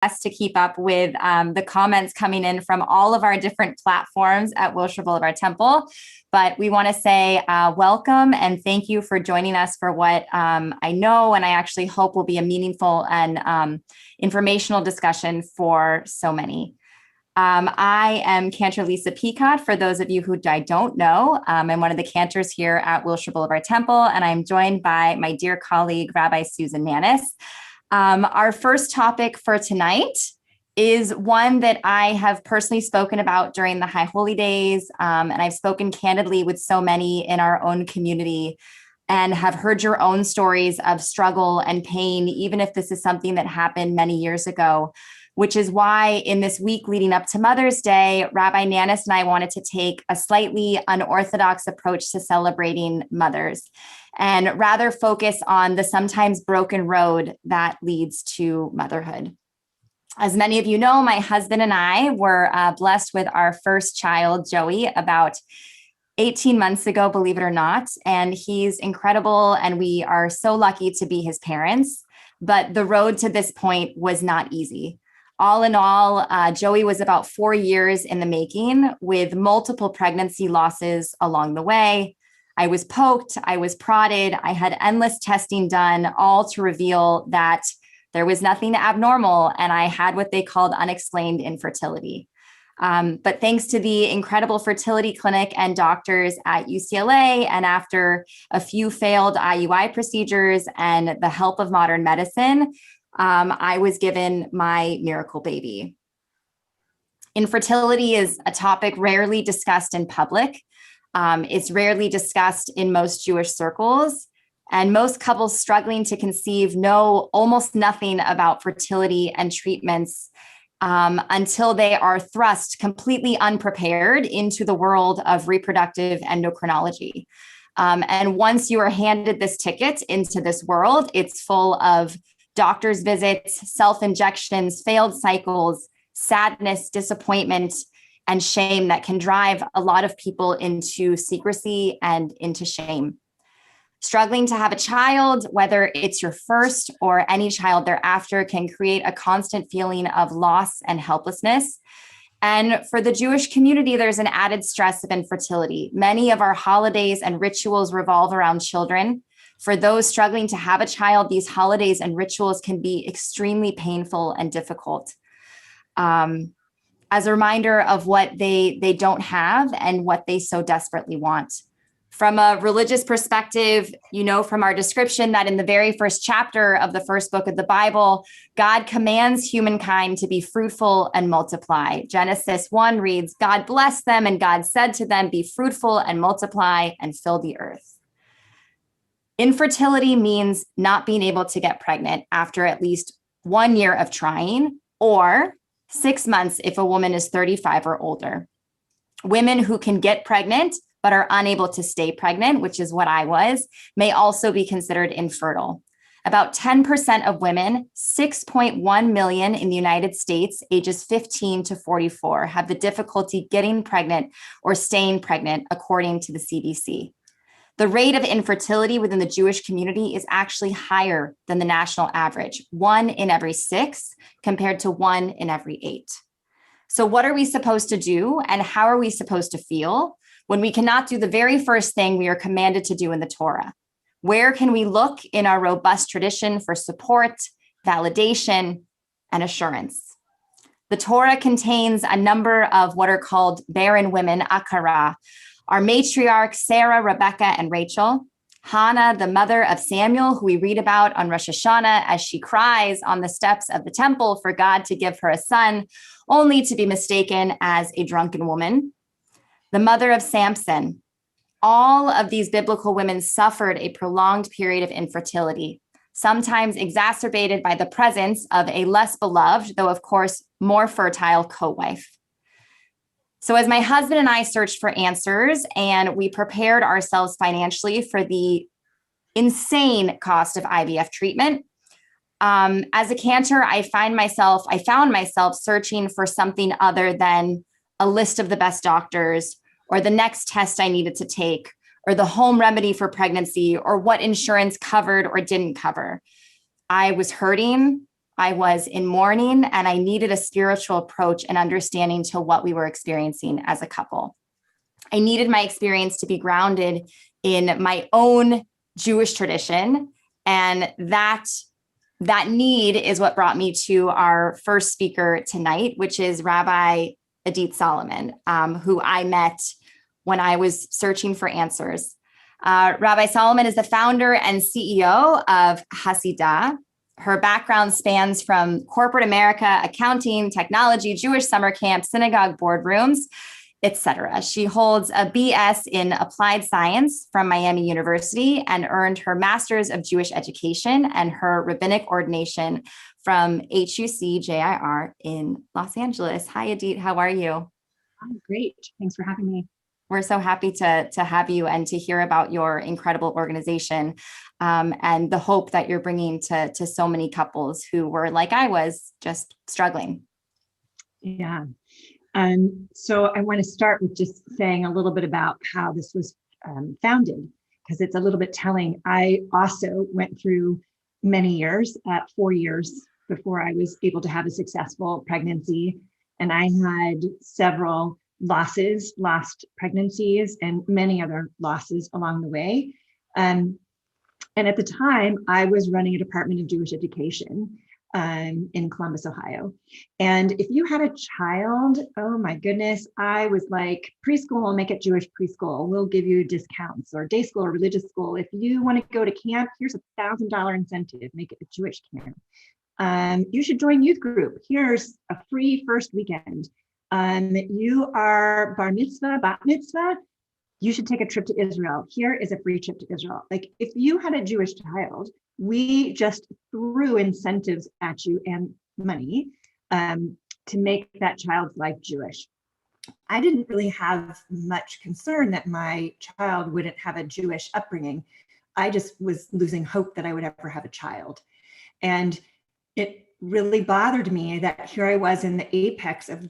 best to keep up with the comments coming in from all of our different platforms at Wilshire Boulevard Temple. But we want to say welcome and thank you for joining us for what I know and I actually hope will be a meaningful and informational discussion for so many. I am Cantor Lisa Peicott. For those of you who I don't know, I'm one of the cantors here at Wilshire Boulevard Temple, and I'm joined by my dear colleague, Rabbi Susan Nanus. Our first topic for tonight is one that I have personally spoken about during the High Holy Days, and I've spoken candidly with so many in our own community and have heard your own stories of struggle and pain, even if this is something that happened many years ago, which is why in this week leading up to Mother's Day, Rabbi Nanus and I wanted to take a slightly unorthodox approach to celebrating mothers and rather focus on the sometimes broken road that leads to motherhood. As many of you know, my husband and I were blessed with our first child, Joey, about 18 months ago, believe it or not, and he's incredible, and we are so lucky to be his parents, but the road to this point was not easy. All in all, Joey was about 4 years in the making with multiple pregnancy losses along the way. I was poked, I was prodded, I had endless testing done, all to reveal that there was nothing abnormal and I had what they called unexplained infertility. But thanks to the incredible fertility clinic and doctors at UCLA, and after a few failed IUI procedures and the help of modern medicine, I was given my miracle baby. Infertility is a topic rarely discussed in public. It's rarely discussed in most Jewish circles, and most couples struggling to conceive know almost nothing about fertility and treatments until they are thrust completely unprepared into the world of reproductive endocrinology. And once you are handed this ticket into this world, it's full of doctor's visits, self-injections, failed cycles, sadness, disappointment, and shame that can drive a lot of people into secrecy and into shame. Struggling to have a child, whether it's your first or any child thereafter, can create a constant feeling of loss and helplessness. And for the Jewish community, there's an added stress of infertility. Many of our holidays and rituals revolve around children. For those struggling to have a child, these holidays and rituals can be extremely painful and difficult. As a reminder of what they don't have and what they so desperately want. From a religious perspective, you know from our description that in the very first chapter of the first book of the Bible, God commands humankind to be fruitful and multiply. Genesis 1 reads, God blessed them and God said to them, be fruitful and multiply and fill the earth. Infertility means not being able to get pregnant after at least 1 year of trying, or 6 months if a woman is 35 or older. Women who can get pregnant but are unable to stay pregnant, which is what I was, may also be considered infertile. About 10% of women, 6.1 million in the United States, ages 15 to 44, have the difficulty getting pregnant or staying pregnant, according to the CDC. The rate of infertility within the Jewish community is actually higher than the national average, 1 in every 6 compared to 1 in every 8. So what are we supposed to do and how are we supposed to feel when we cannot do the very first thing we are commanded to do in the Torah? Where can we look in our robust tradition for support, validation, and assurance? The Torah contains a number of what are called barren women, akara, our matriarchs, Sarah, Rebecca, and Rachel. Hannah, the mother of Samuel, who we read about on Rosh Hashanah as she cries on the steps of the temple for God to give her a son, only to be mistaken as a drunken woman. The mother of Samson. All of these biblical women suffered a prolonged period of infertility, sometimes exacerbated by the presence of a less beloved, though of course more fertile co-wife. So as my husband and I searched for answers and we prepared ourselves financially for the insane cost of IVF treatment, as a cantor, I found myself searching for something other than a list of the best doctors or the next test I needed to take or the home remedy for pregnancy or what insurance covered or didn't cover. I was hurting. I was in mourning, and I needed a spiritual approach and understanding to what we were experiencing as a couple. I needed my experience to be grounded in my own Jewish tradition. And that need is what brought me to our first speaker tonight, which is Rabbi Idit Solomon, who I met when I was searching for answers. Rabbi Solomon is the founder and CEO of Hadisah. Her background spans from corporate America, accounting, technology, Jewish summer camp, synagogue boardrooms, etc. She holds a BS in applied science from Miami University and earned her master's of Jewish education and her rabbinic ordination from HUC-JIR in Los Angeles. Hi, Idit. How are you? I'm great. Thanks for having me. We're so happy to have you and to hear about your incredible organization and the hope that you're bringing to so many couples who were, like I was, just struggling. Yeah. So I want to start with just saying a little bit about how this was founded, because it's a little bit telling. I also went through many years, 4 years before I was able to have a successful pregnancy. And I had several lost pregnancies and many other losses along the way. And at the time, I was running a department of Jewish education in Columbus, Ohio. And if you had a child, oh my goodness, I was like, preschool, make it Jewish preschool. We'll give you discounts, or day school or religious school. If you want to go to camp, here's $1,000 incentive, make it a Jewish camp. You should join youth group. Here's a free first weekend. You are bar mitzvah, bat mitzvah, you should take a trip to Israel. Here is a free trip to Israel. Like, if you had a Jewish child, we just threw incentives at you and money to make that child's life Jewish. I didn't really have much concern that my child wouldn't have a Jewish upbringing. I just was losing hope that I would ever have a child. And it really bothered me that here I was in the apex of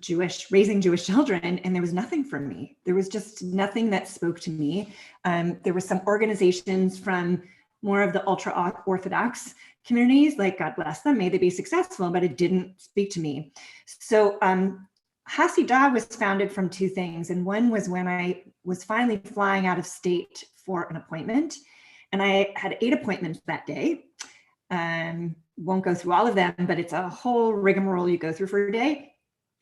raising Jewish children, and there was nothing for me. There was just nothing that spoke to me. There were some organizations from more of the ultra orthodox communities, like, God bless them, may they be successful, but it didn't speak to me. So Hadisah was founded from two things. And one was when I was finally flying out of state for an appointment, and I had 8 appointments that day. Won't go through all of them, but it's a whole rigmarole you go through for a day.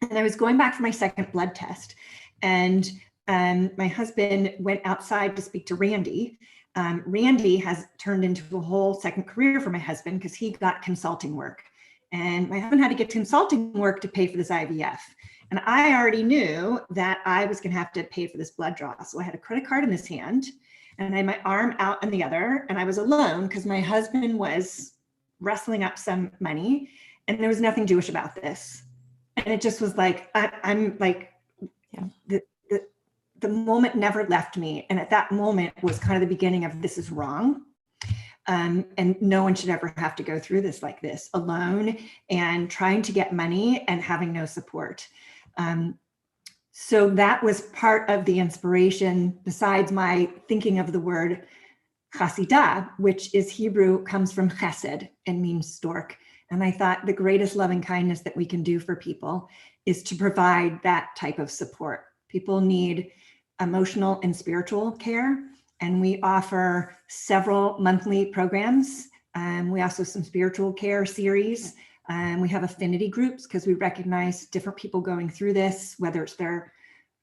And I was going back for my second blood test. And my husband went outside to speak to Randy. Randy has turned into a whole second career for my husband because he got consulting work. And my husband had to get consulting work to pay for this IVF. And I already knew that I was going to have to pay for this blood draw. So I had a credit card in this hand and I had my arm out in the other. And I was alone because my husband was wrestling up some money, and there was nothing Jewish about this. And it just was like, I'm like, yeah. The moment never left me. And at that moment was kind of the beginning of, this is wrong. And no one should ever have to go through this like this alone and trying to get money and having no support. So that was part of the inspiration, besides my thinking of the word Hadisah, which is Hebrew, comes from chesed and means stork. And I thought the greatest loving kindness that we can do for people is to provide that type of support. People need emotional and spiritual care. And we offer several monthly programs. We also some spiritual care series. We have affinity groups because we recognize different people going through this, whether it's they're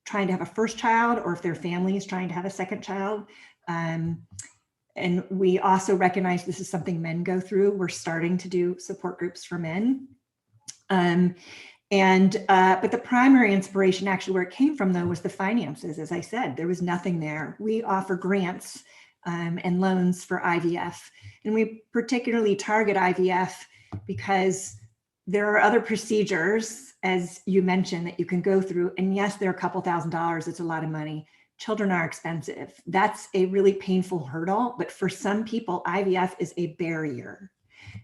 trying to have a first child or if their family is trying to have a second child. And we also recognize this is something men go through. We're starting to do support groups for men. But the primary inspiration, actually where it came from though, was the finances. As I said, there was nothing there. We offer grants and loans for IVF. And we particularly target IVF because there are other procedures, as you mentioned, that you can go through. And yes, they're a couple $1,000s. It's a lot of money. Children are expensive. That's a really painful hurdle, but for some people, IVF is a barrier.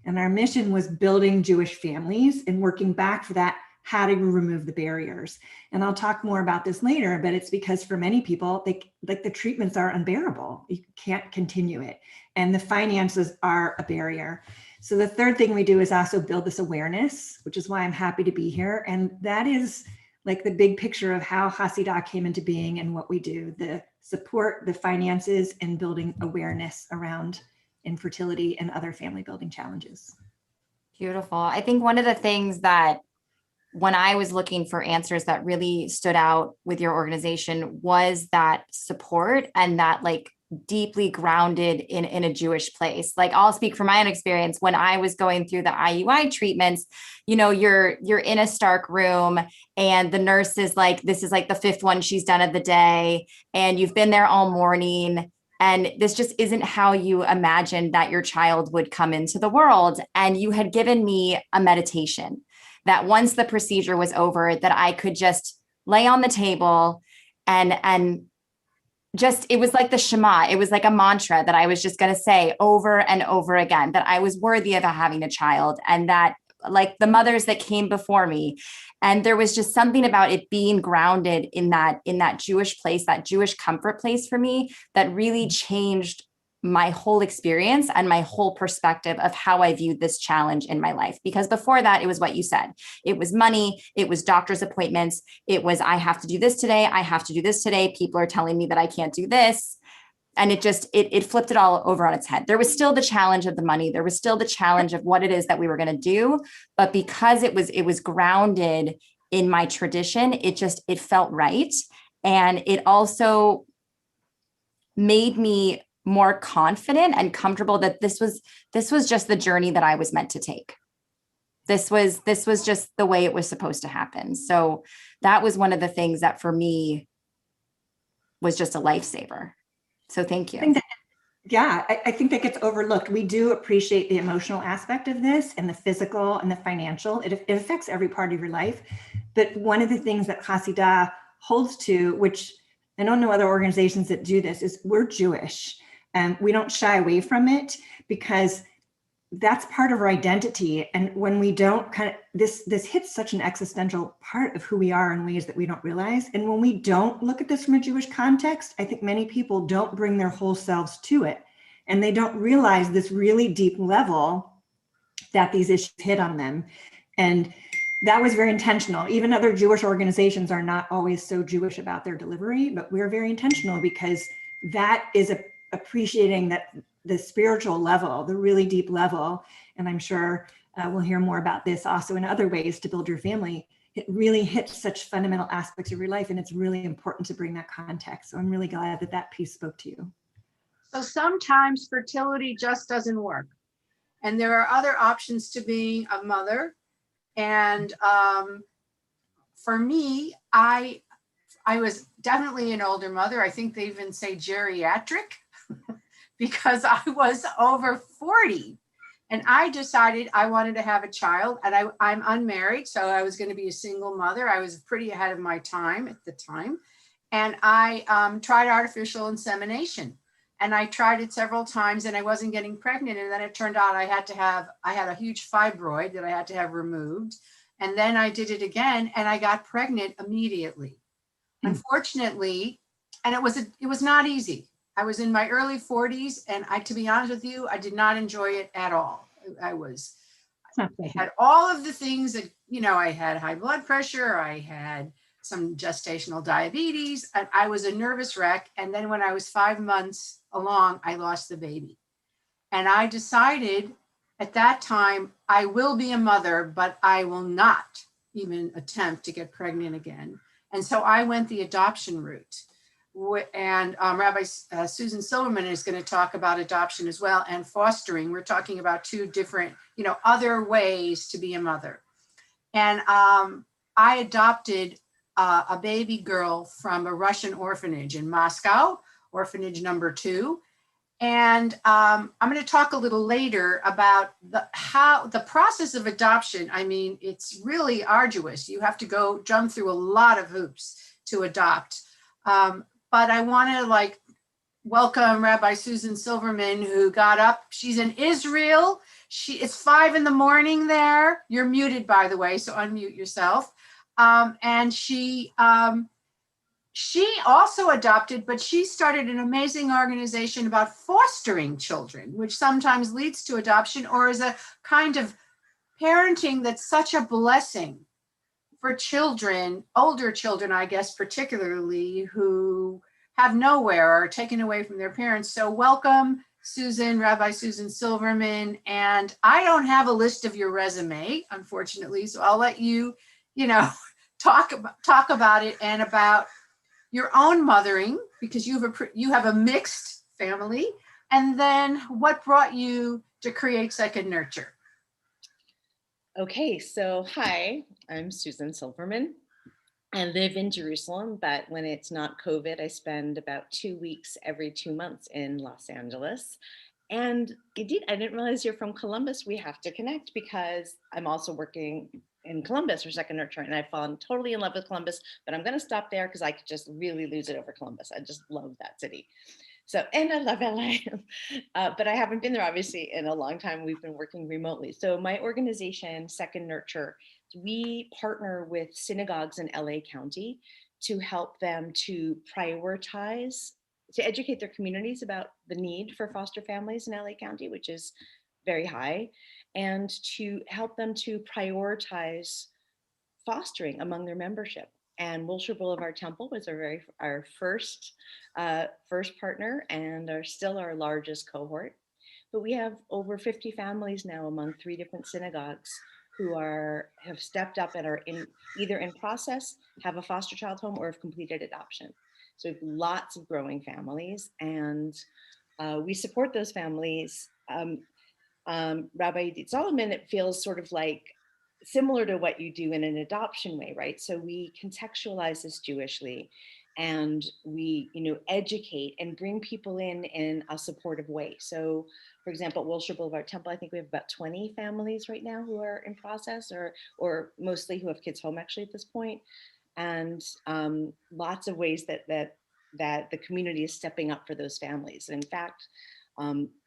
And our mission was building Jewish families and working back for that. How do we remove the barriers? And I'll talk more about this later, but it's because for many people, the treatments are unbearable. You can't continue it. And the finances are a barrier. So the third thing we do is also build this awareness, which is why I'm happy to be here. And that is like the big picture of how Hadisah came into being and what we do, the support, the finances, and building awareness around infertility and other family building challenges. Beautiful. I think one of the things that when I was looking for answers that really stood out with your organization was that support and that like deeply grounded in a Jewish place. Like I'll speak from my own experience when I was going through the IUI treatments, you know, you're in a stark room and the nurse is like, this is like the fifth one she's done of the day. And you've been there all morning. And this just isn't how you imagined that your child would come into the world. And you had given me a meditation that once the procedure was over, that I could just lay on the table and just, it was like the Shema. It was like a mantra that I was just going to say over and over again, that I was worthy of having a child, and that like the mothers that came before me. And there was just something about it being grounded in that Jewish place, that Jewish comfort place for me, that really changed my whole experience and my whole perspective of how I viewed this challenge in my life. Because before that, it was what you said. It was money. It was doctor's appointments. It was, I have to do this today. I have to do this today. People are telling me that I can't do this. And it just, it flipped it all over on its head. There was still the challenge of the money. There was still the challenge of what it is that we were going to do. But because it was grounded in my tradition, it felt right. And it also made me more confident and comfortable that this was just the journey that I was meant to take. This was just the way it was supposed to happen. So that was one of the things that for me was just a lifesaver. So thank you. I think that gets overlooked. We do appreciate the emotional aspect of this and the physical and the financial. It affects every part of your life. But one of the things that Hadisah holds to, which I don't know other organizations that do this, is we're Jewish. And we don't shy away from it because that's part of our identity. And when we don't this hits such an existential part of who we are in ways that we don't realize. And when we don't look at this from a Jewish context, I think many people don't bring their whole selves to it. And they don't realize this really deep level that these issues hit on them. And that was very intentional. Even other Jewish organizations are not always so Jewish about their delivery, but we're very intentional because that is appreciating that the spiritual level, the really deep level. And I'm sure we'll hear more about this also in other ways to build your family. It really hits such fundamental aspects of your life. And it's really important to bring that context. So I'm really glad that that piece spoke to you. So sometimes fertility just doesn't work. And there are other options to being a mother. And for me, I was definitely an older mother. I think they even say geriatric because I was over 40 and I decided I wanted to have a child, and I'm unmarried. So I was going to be a single mother. I was pretty ahead of my time at the time. And I tried artificial insemination, and I tried it several times and I wasn't getting pregnant. And then it turned out I had a huge fibroid that I had to have removed. And then I did it again and I got pregnant immediately. Unfortunately, and it was not easy. I was in my early 40s, and to be honest with you, I did not enjoy it at all. I had all of the things that, I had high blood pressure, I had some gestational diabetes, and I was a nervous wreck. And then when I was 5 months along, I lost the baby. And I decided at that time, I will be a mother, but I will not even attempt to get pregnant again. And so I went the adoption route. And Rabbi Susan Silverman is going to talk about adoption as well, and fostering. We're talking about two different, other ways to be a mother. And I adopted a baby girl from a Russian orphanage in Moscow, orphanage number 2. And I'm going to talk a little later about the process of adoption. I mean, it's really arduous. You have to jump through a lot of hoops to adopt. But I want to welcome Rabbi Susan Silverman, who got up. She's in Israel. It's 5 a.m. there. You're muted, by the way, so unmute yourself. And she she also adopted, but she started an amazing organization about fostering children, which sometimes leads to adoption or is a kind of parenting that's such a blessing for children, older children, I guess, particularly, who have nowhere or are taken away from their parents. So welcome, Susan, Rabbi Susan Silverman. And I don't have a list of your resume, unfortunately, so I'll let you, talk about it and about your own mothering, because you have a mixed family, and then what brought you to create Second Nurture. Okay, so hi, I'm Susan Silverman. I live in Jerusalem, but when it's not COVID, I spend about 2 weeks every 2 months in Los Angeles. And indeed, I didn't realize you're from Columbus. We have to connect because I'm also working in Columbus for Second Nurture, and I've fallen totally in love with Columbus, but I'm going to stop there because I could just really lose it over Columbus. I just love that city. So, and I love LA, but I haven't been there obviously in a long time. We've been working remotely. So my organization, Second Nurture, we partner with synagogues in LA County to help them to prioritize, to educate their communities about the need for foster families in LA County, which is very high, and to help them to prioritize fostering among their membership. And Wilshire Boulevard Temple was our first partner and are still our largest cohort. But we have over 50 families now among 3 different synagogues who have stepped up and are either in process, have a foster child home, or have completed adoption. So we have lots of growing families, and we support those families. Rabbi Idit Solom, it feels sort of like similar to what you do in an adoption way, right? So we contextualize this Jewishly, and we, educate and bring people in a supportive way. So, for example, at Wilshire Boulevard Temple, I think we have about 20 families right now who are in process, or mostly who have kids home actually at this point, and lots of ways that the community is stepping up for those families. In fact,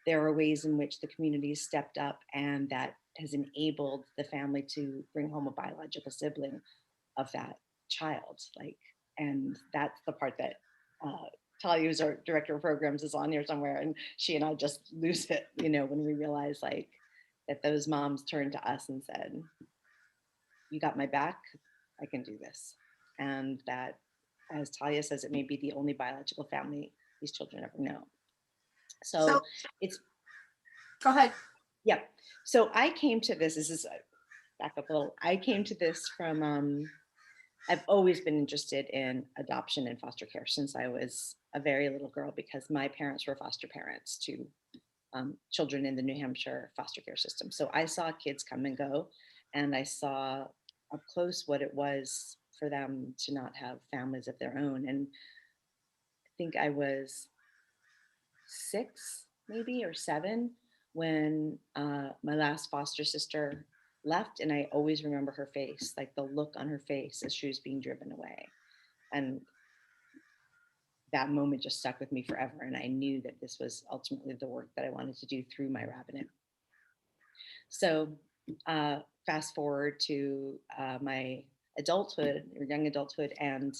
there are ways in which the community has stepped up, and that has enabled the family to bring home a biological sibling of that child. And that's the part that Talia, who's our director of programs, is on here somewhere, and she and I just lose it, when we realize that those moms turned to us and said, "You got my back, I can do this." And that, as Talia says, it may be the only biological family these children ever know. So it's, go ahead. Yeah. So I came to this is back up a little. I came to this from, I've always been interested in adoption and foster care since I was a very little girl, because my parents were foster parents to children in the New Hampshire foster care system. So I saw kids come and go, and I saw up close what it was for them to not have families of their own. And I think I was 6, maybe, or 7 when my last foster sister left, and I always remember her face, like the look on her face as she was being driven away. And that moment just stuck with me forever. And I knew that this was ultimately the work that I wanted to do through my rabbinate. So fast forward to my adulthood, or young adulthood, and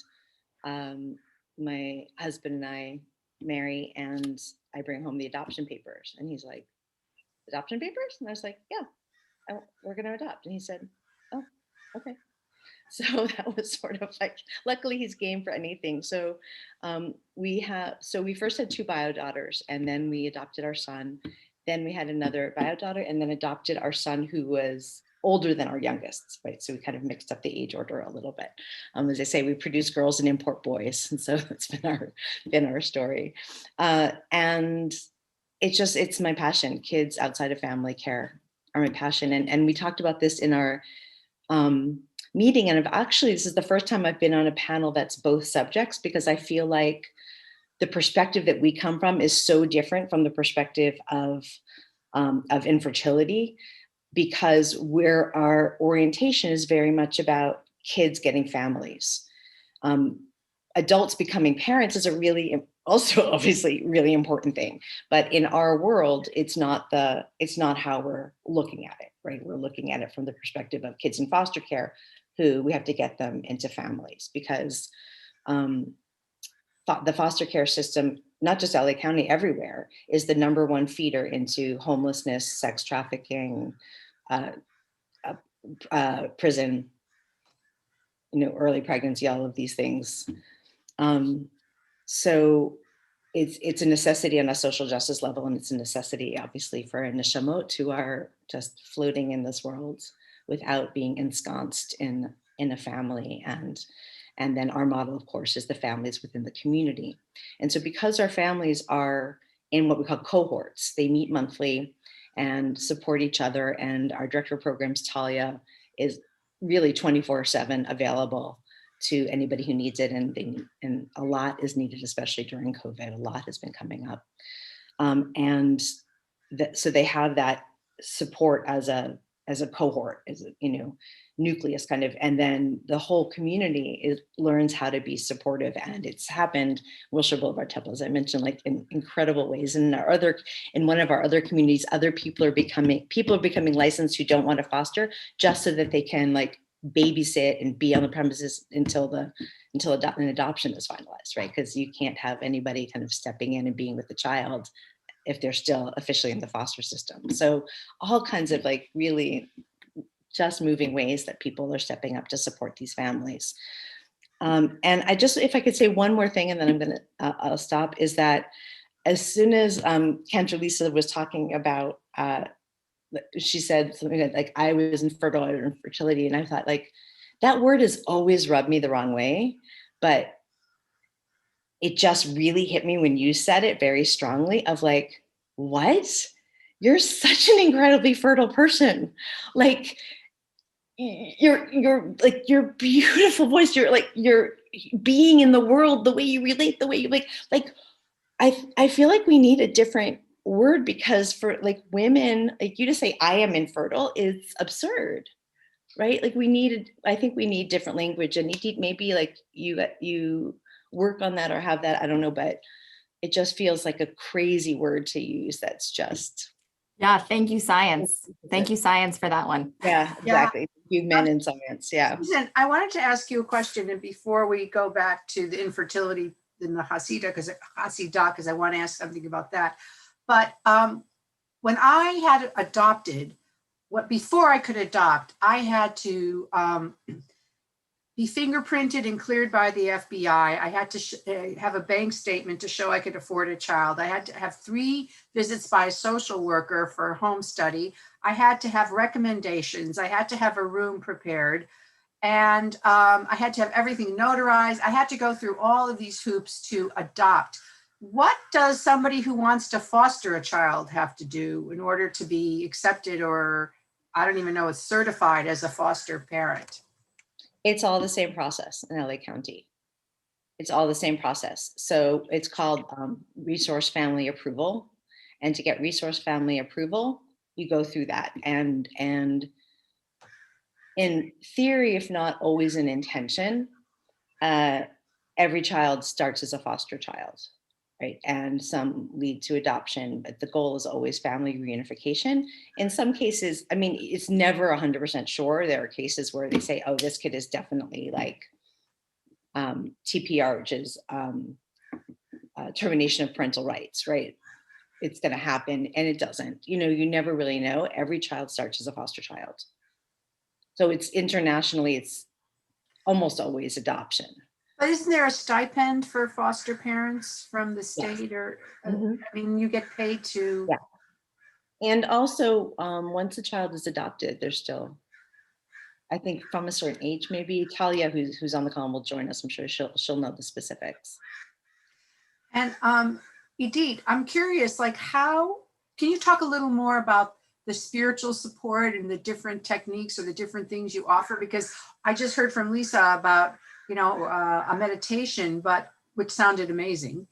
my husband and I marry, and I bring home the adoption papers, and he's like, "Adoption papers?" And I was like, "Yeah, we're going to adopt." And he said, "Oh, okay." So that was sort of like, luckily he's game for anything. So we first had 2 bio daughters, and then we adopted our son. Then we had another bio daughter, and then adopted our son, who was older than our youngest, right? So we kind of mixed up the age order a little bit. As I say, we produce girls and import boys, and so it's been our story. And it's my passion. Kids outside of family care are my passion, and we talked about this in our meeting. And this is the first time I've been on a panel that's both subjects, because I feel like the perspective that we come from is so different from the perspective of infertility, because our orientation is very much about kids getting families. Adults becoming parents is a really, also obviously really important thing, but in our world, it's not how we're looking at it, right? We're looking at it from the perspective of kids in foster care, who we have to get them into families, because the foster care system, not just LA County, everywhere, is the #1 feeder into homelessness, sex trafficking, prison, early pregnancy, all of these things. So it's a necessity on a social justice level, and it's a necessity, obviously, for neshamot who are just floating in this world without being ensconced in a family. And then our model, of course, is the families within the community. And so because our families are in what we call cohorts, they meet monthly and support each other. And our director of programs, Talia, is really 24/7 available to anybody who needs it. And a lot is needed, especially during COVID. A lot has been coming up. So they have that support as a cohort, as a, nucleus kind of, and then the whole community learns how to be supportive. And it's happened Wilshire Boulevard Temple, as I mentioned, like in incredible ways. And in one of our other communities, other people are becoming licensed who don't want to foster, just so that they can like babysit and be on the premises until an adoption is finalized, right? Because you can't have anybody kind of stepping in and being with the child if they're still officially in the foster system. So all kinds of like really just moving ways that people are stepping up to support these families. And if I could say one more thing, and then I'll stop, is that as soon as Cantor Lisa was talking about, she said something like, I was infertile or infertility. And I thought, like, that word has always rubbed me the wrong way, but it just really hit me when you said it very strongly of like, what? You're such an incredibly fertile person. Like, your beautiful voice, you're being in the world, the way you relate, the way you like I feel like we need a different word, because for like women, like you to say I am infertile is absurd, right? Like I think we need different language, and maybe like you work on that or have that, I don't know, but it just feels like a crazy word to use. That's just. Yeah. Thank you, science. Thank you, science, for that one. Yeah, exactly. Thank you, men in science. Yeah. Susan, I wanted to ask you a question, and before we go back to the infertility in the Hasidah, because I want to ask something about that. But when I had adopted, before I could adopt, I had to be fingerprinted and cleared by the FBI. I had to have a bank statement to show I could afford a child. I had to have 3 visits by a social worker for home study. I had to have recommendations. I had to have a room prepared. And I had to have everything notarized. I had to go through all of these hoops to adopt. What does somebody who wants to foster a child have to do in order to be accepted, or I don't even know, it's certified as a foster parent? It's all the same process in LA County. It's all the same process. So it's called resource family approval. And to get resource family approval, you go through that. And in theory, if not always in intention, every child starts as a foster child, right? And some lead to adoption, but the goal is always family reunification. In some cases, I mean, it's never 100% sure. There are cases where they say, oh, this kid is definitely like TPR, which is termination of parental rights, right? It's going to happen, and it doesn't. You never really know. Every child starts as a foster child. So it's internationally, it's almost always adoption. But isn't there a stipend for foster parents from the state? Yes. Or I mean, you get paid to. Yeah. And also, once a child is adopted, there's still, I think, from a certain age, maybe Talia, who's on the call, will join us. I'm sure she'll know the specifics. And Idit, I'm curious, like, how can you talk a little more about the spiritual support and the different techniques or the different things you offer? Because I just heard from Lisa about, a meditation, which sounded amazing.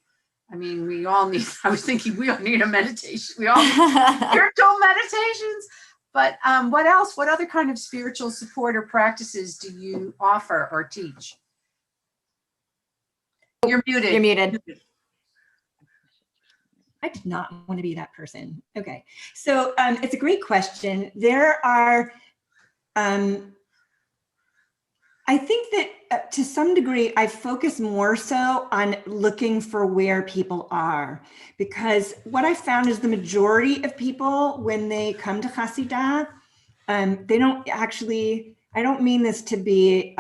I mean, I was thinking we all need a meditation. We all need spiritual meditations. But what else? What other kind of spiritual support or practices do you offer or teach? You're muted. You're muted. I did not want to be that person. Okay. So it's a great question. There are I think that to some degree, I focus more so on looking for where people are, because what I found is the majority of people, when they come to Hasidah, they don't actually, I don't mean this to be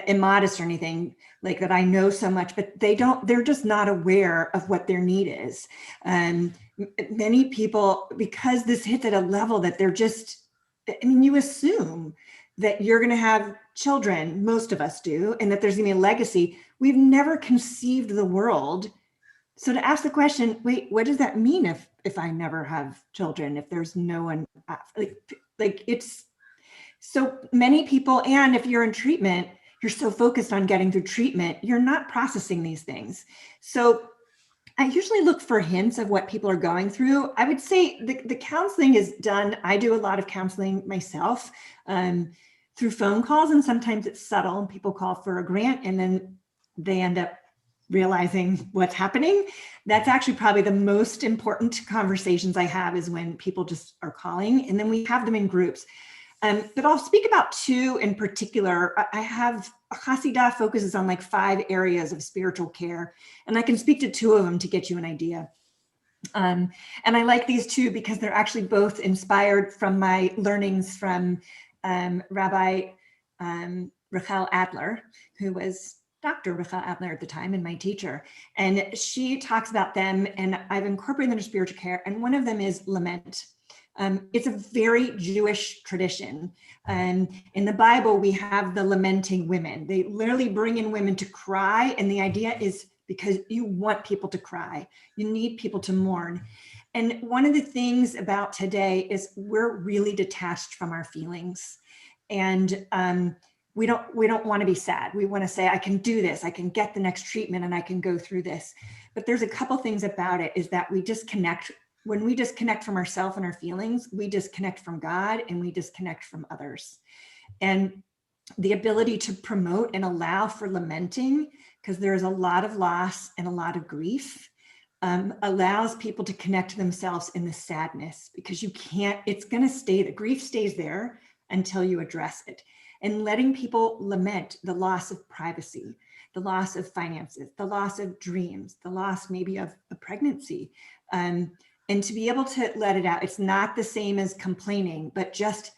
immodest or anything like that. I know so much, but they're just not aware of what their need is. Many people, because this hits at a level that they're just, I mean, you assume that you're going to have children, most of us do, and that there's going to be a legacy. We've never conceived the world. So to ask the question, wait, what does that mean if I never have children, if there's no one, like it's so many people, and if you're in treatment, you're so focused on getting through treatment, you're not processing these things. So I usually look for hints of what people are going through. I would say the counseling is done. I do a lot of counseling myself through phone calls, and sometimes it's subtle and people call for a grant and then they end up realizing what's happening. That's actually probably the most important conversations I have, is when people just are calling, and then we have them in groups. But I'll speak about two in particular. I have Hasidah focuses on like 5 areas of spiritual care, and I can speak to 2 of them to get you an idea. And I like these 2 because they're actually both inspired from my learnings from Rabbi Rachel Adler, who was Dr. Rachel Adler at the time and my teacher. And she talks about them, and I've incorporated them into spiritual care. And one of them is lament. It's a very Jewish tradition. In the Bible, we have the lamenting women. They literally bring in women to cry. And the idea is because you want people to cry. You need people to mourn. And one of the things about today is we're really detached from our feelings. And we don't want to be sad. We want to say, I can do this. I can get the next treatment and I can go through this. But there's a couple things about it, is that we disconnect. When we disconnect from ourselves and our feelings, we disconnect from God and we disconnect from others. And the ability to promote and allow for lamenting, because there's a lot of loss and a lot of grief, allows people to connect to themselves in the sadness, because you can't, it's going to stay, the grief stays there until you address it. And letting people lament the loss of privacy, the loss of finances, the loss of dreams, the loss maybe of a pregnancy. And to be able to let it out, it's not the same as complaining, but just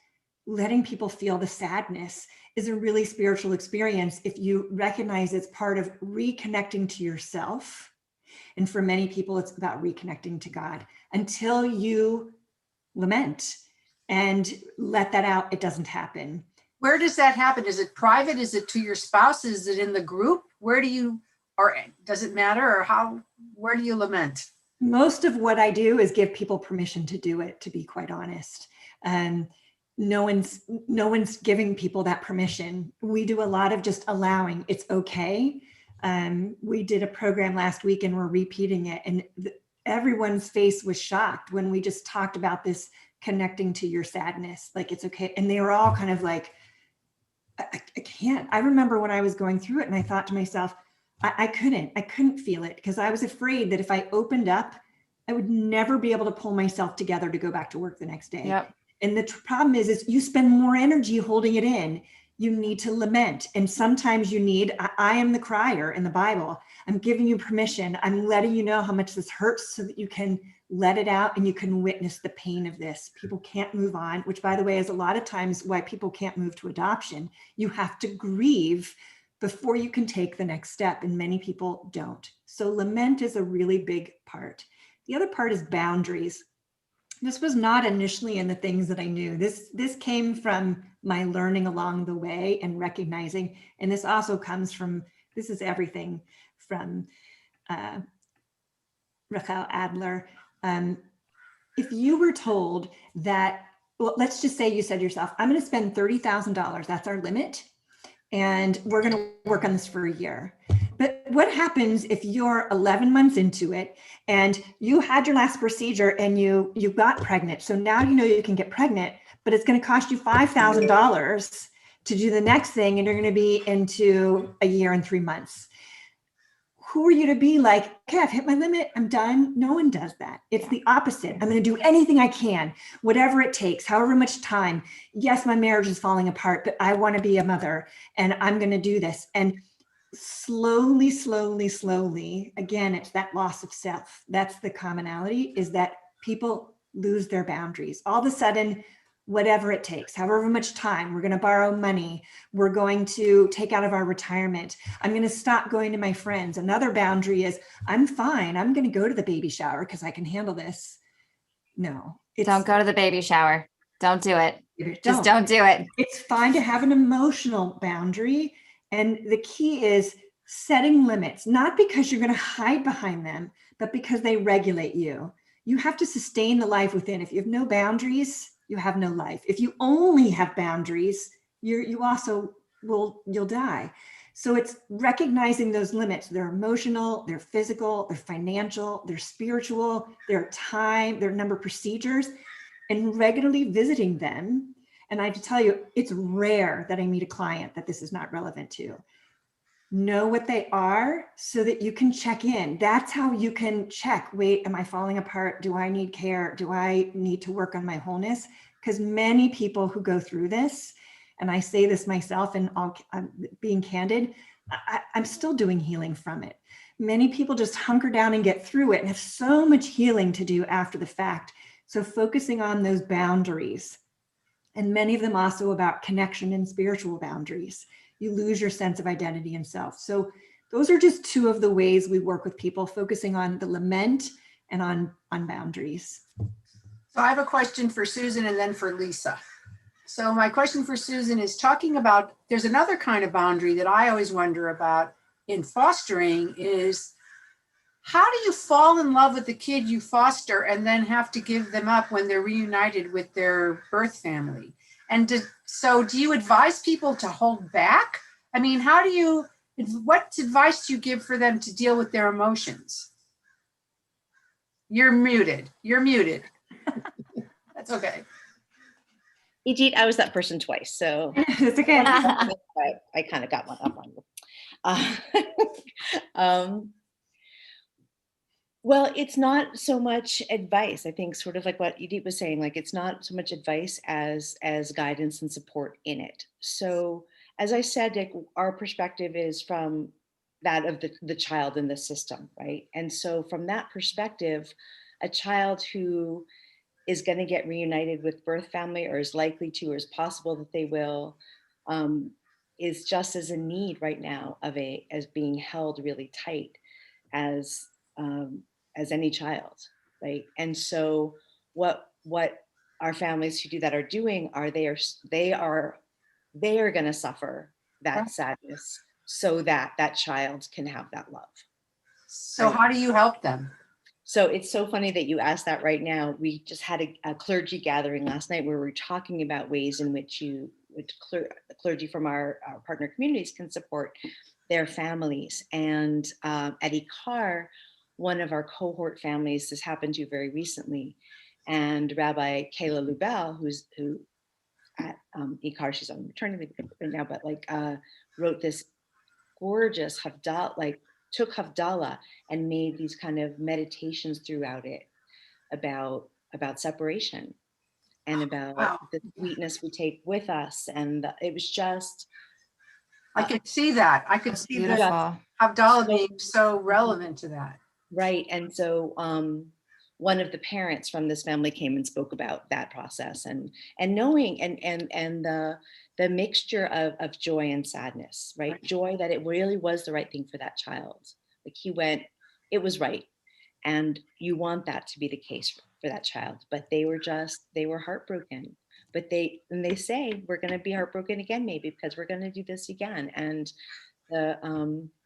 letting people feel the sadness is a really spiritual experience if you recognize it's part of reconnecting to yourself. And for many people, it's about reconnecting to God. Until you lament and let that out, it doesn't happen. Where does that happen? Is it private? Is it to your spouse? Is it in the group? Where do you, or does it matter, or how, where do you lament? Most of what I do is give people permission to do it, to be quite honest. No one's giving people that permission. We do a lot of just allowing. It's okay. We did a program last week and we're repeating it, and everyone's face was shocked when we just talked about this connecting to your sadness. Like, it's okay. And they were all kind of like, I can't. I remember when I was going through it and I thought to myself, I couldn't feel it, because I was afraid that if I opened up, I would never be able to pull myself together to go back to work the next day. Yep. And the problem is you spend more energy holding it in. You need to lament. And sometimes you need, I am the crier in the Bible. I'm giving you permission. I'm letting you know how much this hurts so that you can let it out and you can witness the pain of this. People can't move on, which, by the way, is a lot of times why people can't move to adoption. You have to grieve before you can take the next step, and many people don't. So lament is a really big part. The other part is boundaries. This was not initially in the things that I knew. This came from my learning along the way and recognizing, and this also comes from, this is everything from Rachel Adler. If you were told that, well, let's just say you said to yourself, I'm going to spend $30,000, that's our limit, and we're going to work on this for a year. But what happens if you're 11 months into it and you had your last procedure and you got pregnant? So now you know you can get pregnant, but it's going to cost you $5,000 to do the next thing, and you're going to be into a year and 3 months. who are you to be like, okay, I've hit my limit, I'm done? No one does that. It's the opposite. I'm going to do anything I can, whatever it takes, however much time. Yes, my marriage is falling apart, but I want to be a mother and I'm going to do this. And slowly, slowly, slowly, again, it's that loss of self. That's the commonality, is that people lose their boundaries. All of a sudden, whatever it takes, however much time, we're going to borrow money, we're going to take out of our retirement, I'm going to stop going to my friends. Another boundary is, I'm fine, I'm going to go to the baby shower because I can handle this. No. Don't go to the baby shower. Don't do it. Just Don't. don't do it. It's fine to have an emotional boundary. And the key is setting limits, not because you're going to hide behind them, but because they regulate you. You have to sustain the life within. If you have no boundaries, you have no life. If you only have boundaries, you also you'll die. So it's recognizing those limits. They're emotional, they're physical, they're financial, they're spiritual, they're time, they're number of procedures, and regularly visiting them. And I have to tell you, it's rare that I meet a client that this is not relevant to. Know what they are so that you can check in. That's how you can check, wait, am I falling apart? Do I need care? Do I need to work on my wholeness? Because many people who go through this, and I say this myself and I'm being candid, I'm still doing healing from it. Many people just hunker down and get through it and have so much healing to do after the fact. So focusing on those boundaries, and many of them also about connection and spiritual boundaries. You lose your sense of identity and self. So those are just two of the ways we work with people, focusing on the lament and on boundaries. So I have a question for Susan and then for Lisa. So my question for Susan is talking about, there's another kind of boundary that I always wonder about in fostering is, how do you fall in love with the kid you foster and then have to give them up when they're reunited with their birth family? And do you advise people to hold back? I mean, what advice do you give for them to deal with their emotions? You're muted. That's okay. Idit, I was that person twice, so It's okay. I kind of got one up on you. Well, it's not so much advice. I think sort of like what Idit was saying, like it's not so much advice as guidance and support in it. So as I said, like, our perspective is from that of the child in the system, right? And so from that perspective, a child who is going to get reunited with birth family, or is likely to, or is possible that they will, is just as in need right now as being held really tight as any child, right? And so what our families who do that are doing are they are going to suffer that sadness so that that child can have that love. So right? How do you help them? So it's so funny that you asked that right now. We just had a clergy gathering last night where we were talking about ways in which clergy from our partner communities can support their families. And at ICAR, one of our cohort families, this happened to very recently, and Rabbi Kayla Lubell, who at ICAR, she's on maternity leave right now, but wrote this gorgeous Havdalah, took Havdalah and made these kind of meditations throughout it about separation and about the sweetness we take with us. And it was just, I could see that. I could see Beautiful. Havdalah being so relevant to that. Right. And so one of the parents from this family came and spoke about that process and knowing and the mixture of joy and sadness, right? Joy that it really was the right thing for that child. Like it was right. And you want that to be the case for that child, but they were heartbroken. But they say, we're going to be heartbroken again, maybe, because we're going to do this again. And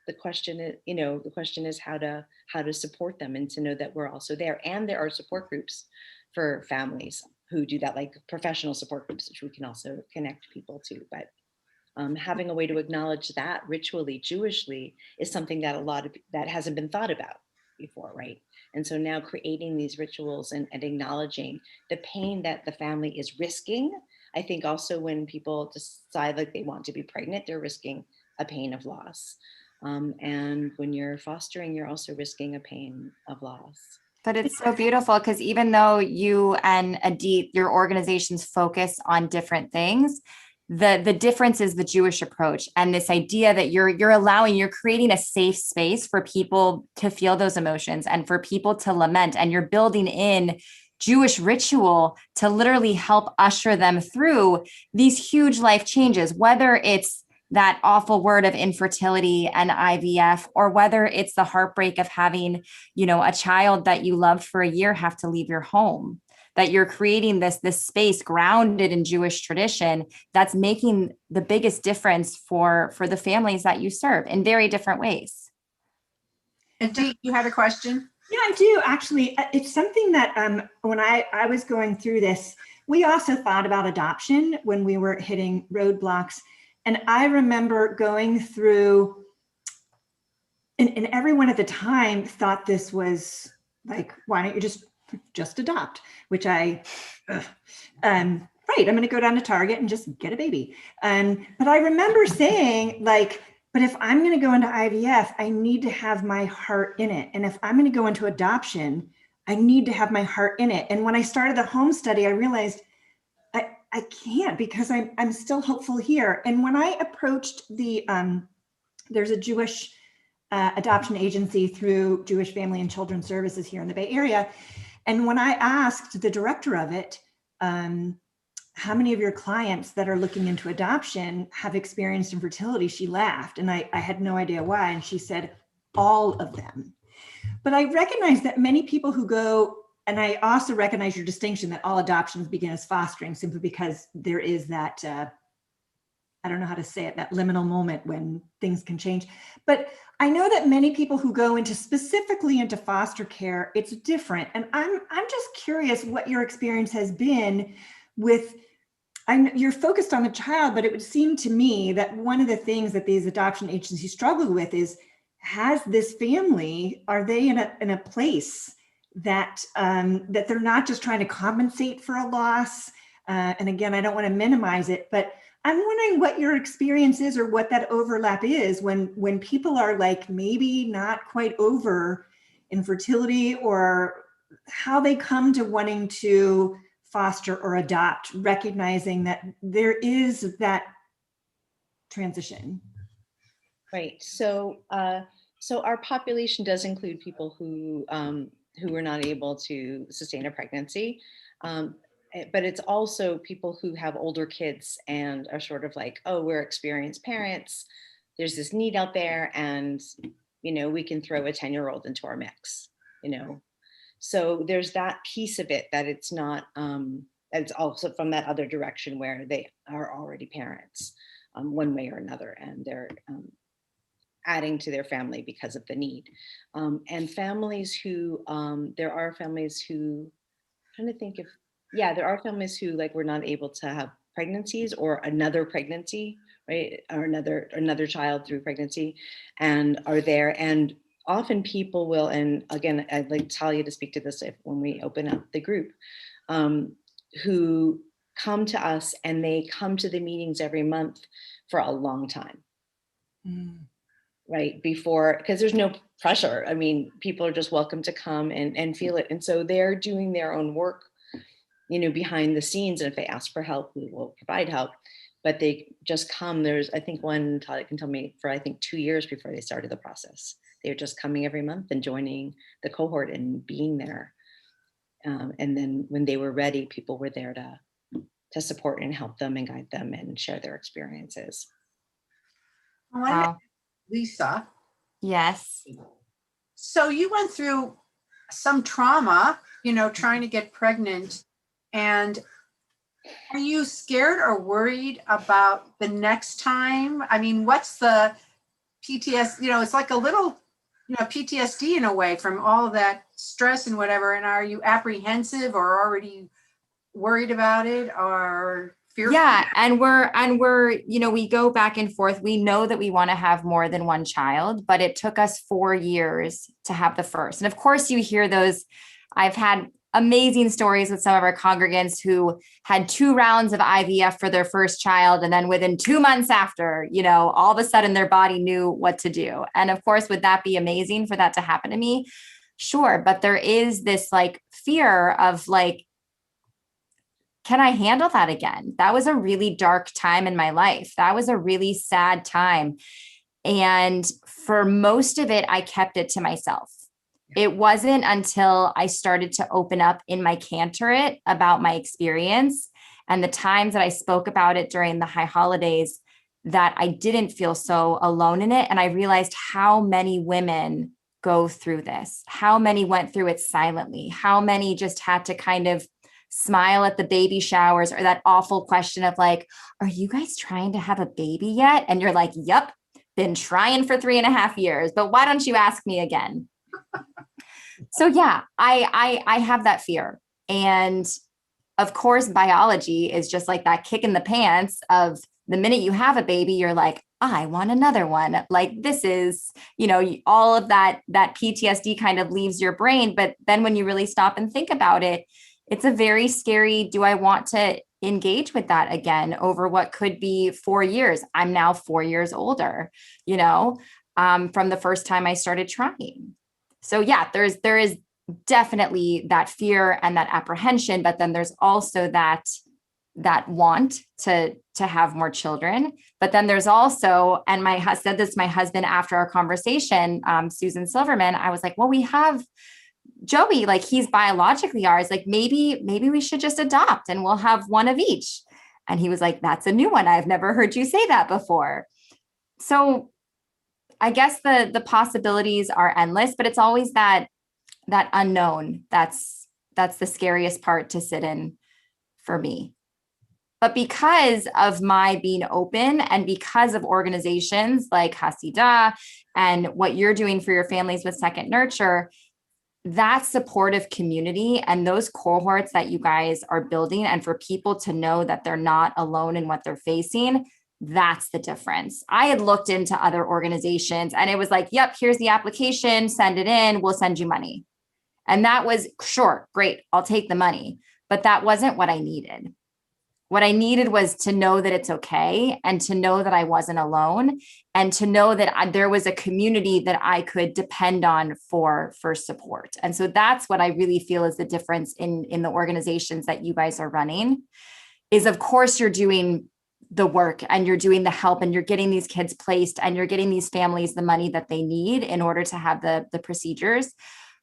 the question is how to support them and to know that we're also there. And there are support groups for families who do that, like professional support groups, which we can also connect people to. But having a way to acknowledge that ritually, Jewishly, is something that that hasn't been thought about before, right? And so now creating these rituals and acknowledging the pain that the family is risking. I think also when people decide like they want to be pregnant, they're risking a pain of loss. And when you're fostering, you're also risking a pain of loss. But it's so beautiful because even though you and Idit, your organizations focus on different things, the difference is the Jewish approach and this idea that you're creating a safe space for people to feel those emotions and for people to lament, and you're building in Jewish ritual to literally help usher them through these huge life changes, whether it's that awful word of infertility and IVF, or whether it's the heartbreak of having, a child that you loved for a year have to leave your home, that you're creating this space grounded in Jewish tradition that's making the biggest difference for the families that you serve in very different ways. Idit, you had a question? Yeah, I do actually. It's something that when I was going through this, we also thought about adoption when we were hitting roadblocks. And I remember going through, and everyone at the time thought this was like, why don't you just adopt? Which right, I'm going to go down to Target and just get a baby. But I remember saying like, but if I'm going to go into IVF, I need to have my heart in it. And if I'm going to go into adoption, I need to have my heart in it. And when I started the home study, I realized I can't, because I'm still hopeful here. And when I approached there's a Jewish adoption agency through Jewish Family and Children's Services here in the Bay Area. And when I asked the director of it, how many of your clients that are looking into adoption have experienced infertility, she laughed. And I had no idea why. And she said, all of them. But I recognize that many people who go, and I also recognize your distinction that all adoptions begin as fostering, simply because there is that, I don't know how to say it, that liminal moment when things can change. But I know that many people who go specifically into foster care, it's different. And I'm just curious what your experience has been with, you're focused on the child, but it would seem to me that one of the things that these adoption agencies struggle with is, has this family, are they in a place that that they're not just trying to compensate for a loss? And again, I don't want to minimize it, but I'm wondering what your experience is, or what that overlap is when people are like maybe not quite over infertility, or how they come to wanting to foster or adopt, recognizing that there is that transition. Right. So our population does include people who were not able to sustain a pregnancy. But it's also people who have older kids and are sort of like, oh, we're experienced parents. There's this need out there, and, we can throw a 10-year-old into our mix, So there's that piece of it, that it's not, it's also from that other direction where they are already parents one way or another, and they're adding to their family because of the need. And families who, there are families who, I'm trying to think if, there are families who were not able to have pregnancies, or another pregnancy, right? Or another child through pregnancy, and are there. And often people will, and again, I'd like Talia to speak to this when we open up the group, who come to us, and they come to the meetings every month for a long time. Right before, because there's no pressure. I mean, people are just welcome to come and feel it. And so they're doing their own work, behind the scenes. And if they ask for help, we will provide help. But they just come. There's, I think one, Talia can tell me, for 2 years before they started the process, they were just coming every month and joining the cohort and being there. And then when they were ready, people were there to support and help them and guide them and share their experiences. Wow. Lisa. Yes. So you went through some trauma, trying to get pregnant. And are you scared or worried about the next time? I mean, what's the PTSD? It's like a little, PTSD in a way from all of that stress and whatever. And are you apprehensive or already worried about it, or fearful? Yeah. And we're, we go back and forth. We know that we want to have more than one child, but it took us 4 years to have the first. And of course you hear those. I've had amazing stories with some of our congregants who had 2 rounds of IVF for their first child. And then within 2 months after, all of a sudden their body knew what to do. And of course, would that be amazing for that to happen to me? Sure. But there is this like fear of like, can I handle that again? That was a really dark time in my life. That was a really sad time. And for most of it, I kept it to myself. It wasn't until I started to open up in my cantorate about my experience and the times that I spoke about it during the high holidays that I didn't feel so alone in it. And I realized how many women go through this, how many went through it silently, how many just had to kind of smile at the baby showers or that awful question of like, are you guys trying to have a baby yet? And you're like, yep, been trying for 3.5 years, but why don't you ask me again? So yeah, I have that fear. And of course, biology is just like that kick in the pants of the minute you have a baby, you're like, I want another one. Like this is, all of that PTSD kind of leaves your brain. But then when you really stop and think about it, it's a very scary, do I want to engage with that again over what could be 4 years? I'm now 4 years older, from the first time I started trying. So yeah, there is definitely that fear and that apprehension, but then there's also that want to have more children. But then there's also, and I said this to my husband after our conversation, Susan Silverman, I was like, well, we have Joey, like he's biologically ours, like maybe we should just adopt and we'll have one of each. And he was like, that's a new one. I've never heard you say that before. So I guess the possibilities are endless, but it's always that unknown. That's the scariest part to sit in for me. But because of my being open and because of organizations like Hadisah and what you're doing for your families with Second Nurture, that supportive community and those cohorts that you guys are building, and for people to know that they're not alone in what they're facing, that's the difference. I had looked into other organizations and it was like, yep, here's the application, send it in, we'll send you money. And that was, sure, great, I'll take the money. But that wasn't what I needed. What I needed was to know that it's okay and to know that I wasn't alone and to know that there was a community that I could depend on for support. And so that's what I really feel is the difference in the organizations that you guys are running is, of course, you're doing the work and you're doing the help and you're getting these kids placed and you're getting these families the money that they need in order to have the procedures.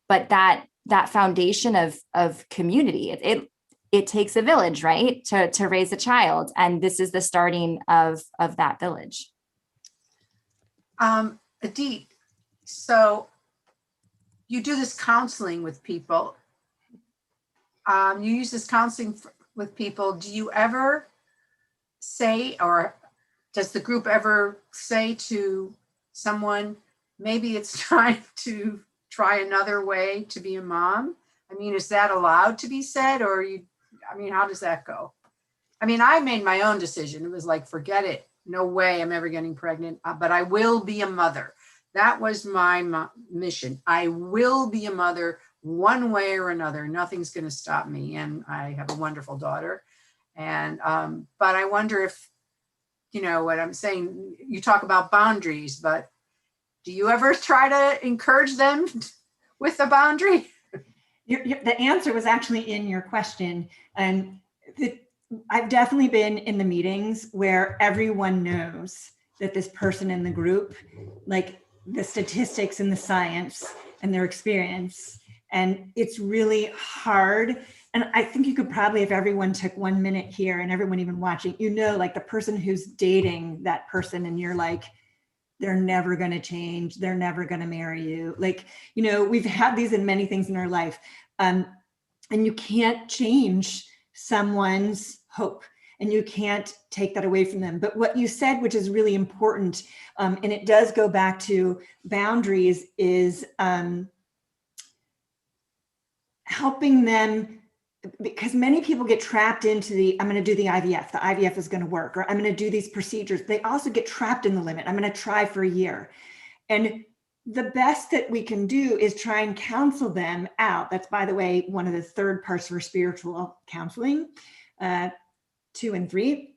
But that foundation of community, it takes a village, right, to raise a child. And this is the starting of that village. Idit, so you do this counseling with people. You use this counseling with people. Do you ever say, or does the group ever say to someone, maybe it's time to try another way to be a mom? I mean, is that allowed to be said, or how does that go? I mean, I made my own decision. It was like, forget it. No way I'm ever getting pregnant, but I will be a mother. That was my mission. I will be a mother one way or another. Nothing's going to stop me. And I have a wonderful daughter. And, but I wonder if, what I'm saying, you talk about boundaries, but do you ever try to encourage them with a boundary? The answer was actually in your question. And I've definitely been in the meetings where everyone knows that this person in the group, like the statistics and the science and their experience. And it's really hard. And I think you could probably, if everyone took 1 minute here and everyone even watching, like the person who's dating that person and you're like, they're never going to change. They're never going to marry you. Like, we've had these in many things in our life. And you can't change someone's hope and you can't take that away from them. But what you said, which is really important, and it does go back to boundaries, is helping them, because many people get trapped into I'm going to do the IVF is going to work, or I'm going to do these procedures. They also get trapped in the limit. I'm going to try for a year. And the best that we can do is try and counsel them out. That's, by the way, one of the third parts for spiritual counseling. 2 and 3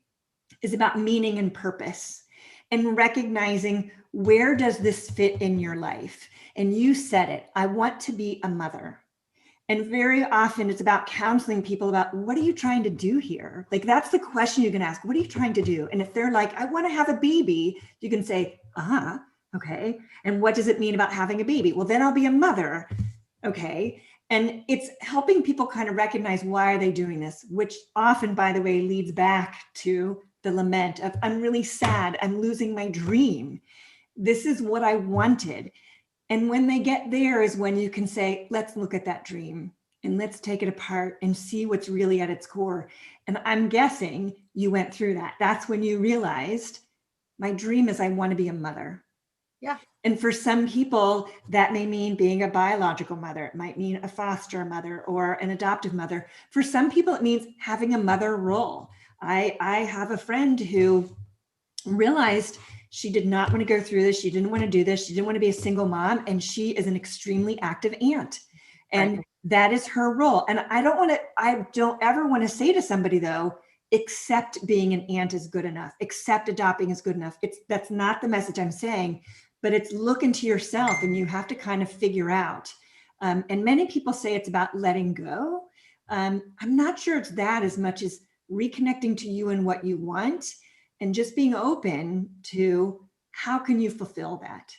is about meaning and purpose and recognizing, where does this fit in your life? And you said it, I want to be a mother. And very often it's about counseling people about, what are you trying to do here? Like, that's the question you can ask. What are you trying to do? And if they're like, I want to have a baby, you can say, okay. And what does it mean about having a baby? Well, then I'll be a mother. Okay. And it's helping people kind of recognize, why are they doing this? Which often, by the way, leads back to the lament of, I'm really sad. I'm losing my dream. This is what I wanted. And when they get there is when you can say, let's look at that dream and let's take it apart and see what's really at its core. And I'm guessing you went through that. That's when you realized, my dream is I want to be a mother. Yeah. And for some people, that may mean being a biological mother. It might mean a foster mother or an adoptive mother. For some people, it means having a mother role. I have a friend who realized she did not want to go through this. She didn't want to do this. She didn't want to be a single mom. And she is an extremely active aunt. And Right. that is her role. And I don't ever want to say to somebody, though, accept being an aunt is good enough. Accept adopting is good enough. That's not the message I'm saying, but it's look into yourself and you have to kind of figure out. And many people say it's about letting go. I'm not sure it's that as much as reconnecting to you and what you want, and just being open to how can you fulfill that.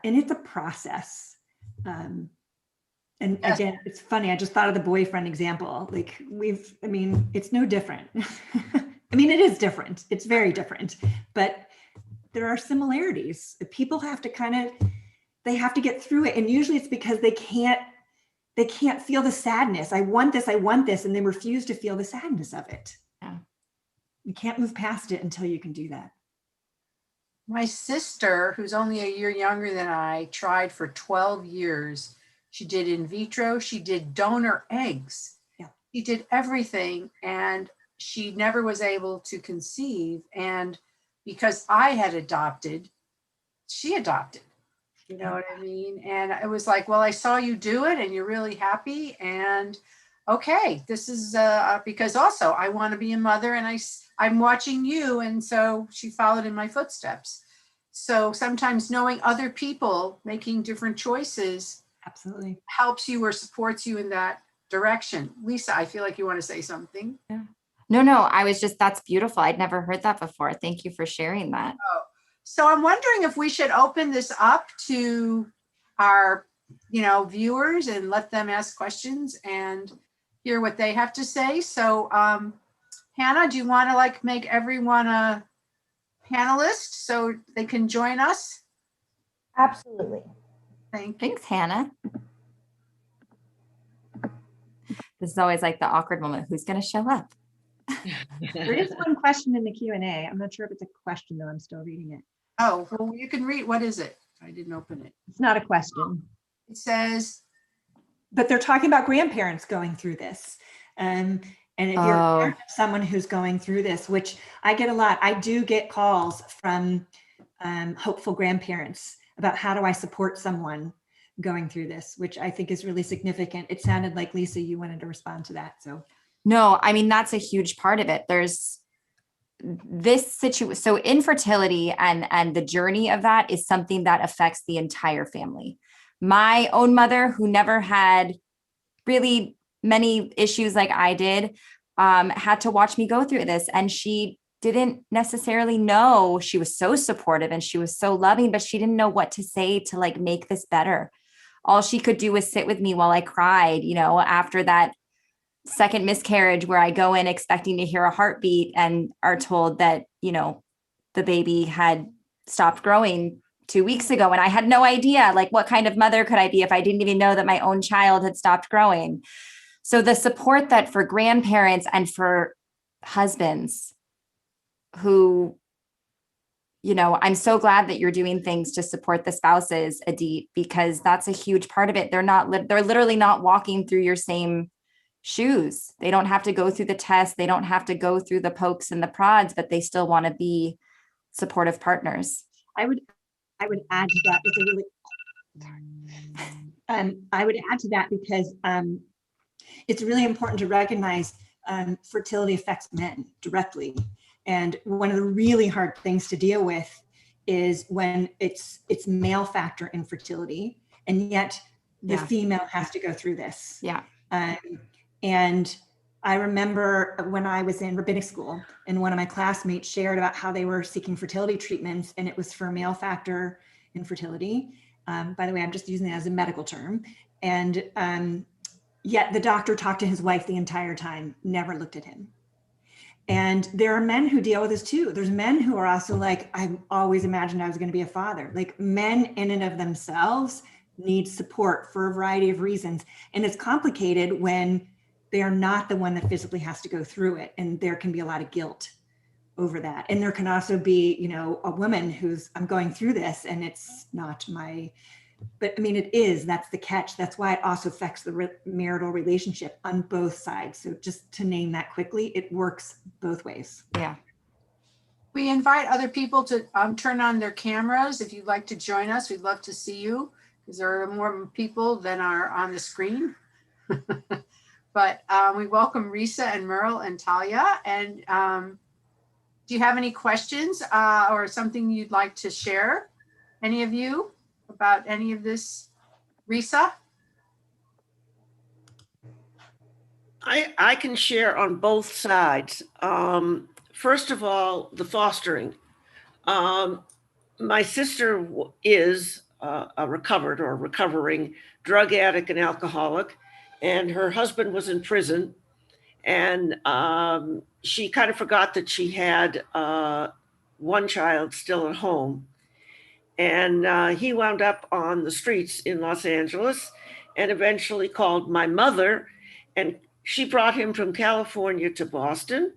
And it's a process. And Yes. again, it's funny. I just thought of the boyfriend example. Like it's no different. I mean, it is different. It's very different, but there are similarities. People have to they have to get through it. And usually it's because they can't feel the sadness. I want this. And they refuse to feel the sadness of it. Yeah. You can't move past it until you can do that. My sister, who's only a year younger than I, tried for 12 years. She did in vitro. She did donor eggs. Yeah. She did everything. And she never was able to conceive. And because I had adopted, she adopted. You know what I mean? And it was like, well, I saw you do it and you're really happy. And okay, this is because also I want to be a mother and I'm watching you. And so she followed in my footsteps. So sometimes knowing other people making different choices Absolutely helps you or supports you in that direction. Lisa, I feel like you want to say something. Yeah. No, that's beautiful. I'd never heard that before. Thank you for sharing that. Oh, so I'm wondering if we should open this up to our, viewers and let them ask questions and hear what they have to say. So, Hannah, do you want to make everyone a panelist so they can join us? Absolutely. Thank you. Thanks, Hannah. This is always like the awkward moment. Who's going to show up? There is one question in the Q&A. I'm not sure if it's a question, though. I'm still reading it. Oh, well, you can read. What is it? I didn't open it. It's not a question. It says, But they're talking about grandparents going through this. And if you're a parent of someone who's going through this, which I get a lot, I do get calls from hopeful grandparents about how do I support someone going through this, which I think is really significant. It sounded like, Lisa, you wanted to respond to that. So no, I mean, that's a huge part of it. There's this situation. So infertility and the journey of that is something that affects the entire family. My own mother, who never had really many issues like I did, had to watch me go through this. And she didn't necessarily know. She was so supportive and she was so loving, but she didn't know what to say to make this better. All she could do was sit with me while I cried, after that second miscarriage where I go in expecting to hear a heartbeat and are told that, the baby had stopped growing 2 weeks ago. And I had no idea, what kind of mother could I be if I didn't even know that my own child had stopped growing. So the support that for grandparents and for husbands who, I'm so glad that you're doing things to support the spouses, Idit, because that's a huge part of it. They're literally not walking through your same shoes. They don't have to go through the test. They don't have to go through the pokes and the prods, but they still want to be supportive partners. I would add to that. It's a really I would add to that because it's really important to recognize fertility affects men directly. And one of the really hard things to deal with is when it's male factor infertility, and yet the female has to go through this. Yeah. And I remember when I was in rabbinic school and one of my classmates shared about how they were seeking fertility treatments, and it was for male factor infertility. By the way, I'm just using it as a medical term. And yet the doctor talked to his wife the entire time, never looked at him. And there are men who deal with this too. There's men who are also like, I always imagined I was going to be a father. Like, men in and of themselves need support for a variety of reasons. And it's complicated when they are not the one that physically has to go through it. And there can be a lot of guilt over that. And there can also be, you know, a woman who's, I'm going through this and it's not my, but I mean, it is, that's the catch. That's why it also affects the marital relationship on both sides. So just to name that quickly, it works both ways. Yeah. We invite other people to turn on their cameras. If you'd like to join us, we'd love to see you because there are more people than are on the screen. But we welcome Risa and Merle and Talia. And do you have any questions or something you'd like to share? Any of you about any of this? Risa? I can share on both sides. First of all, the fostering. My sister is a recovered or recovering drug addict and alcoholic, and her husband was in prison. And she kind of forgot that she had one child still at home. And he wound up on the streets in Los Angeles and eventually called my mother. And she brought him from California to Boston.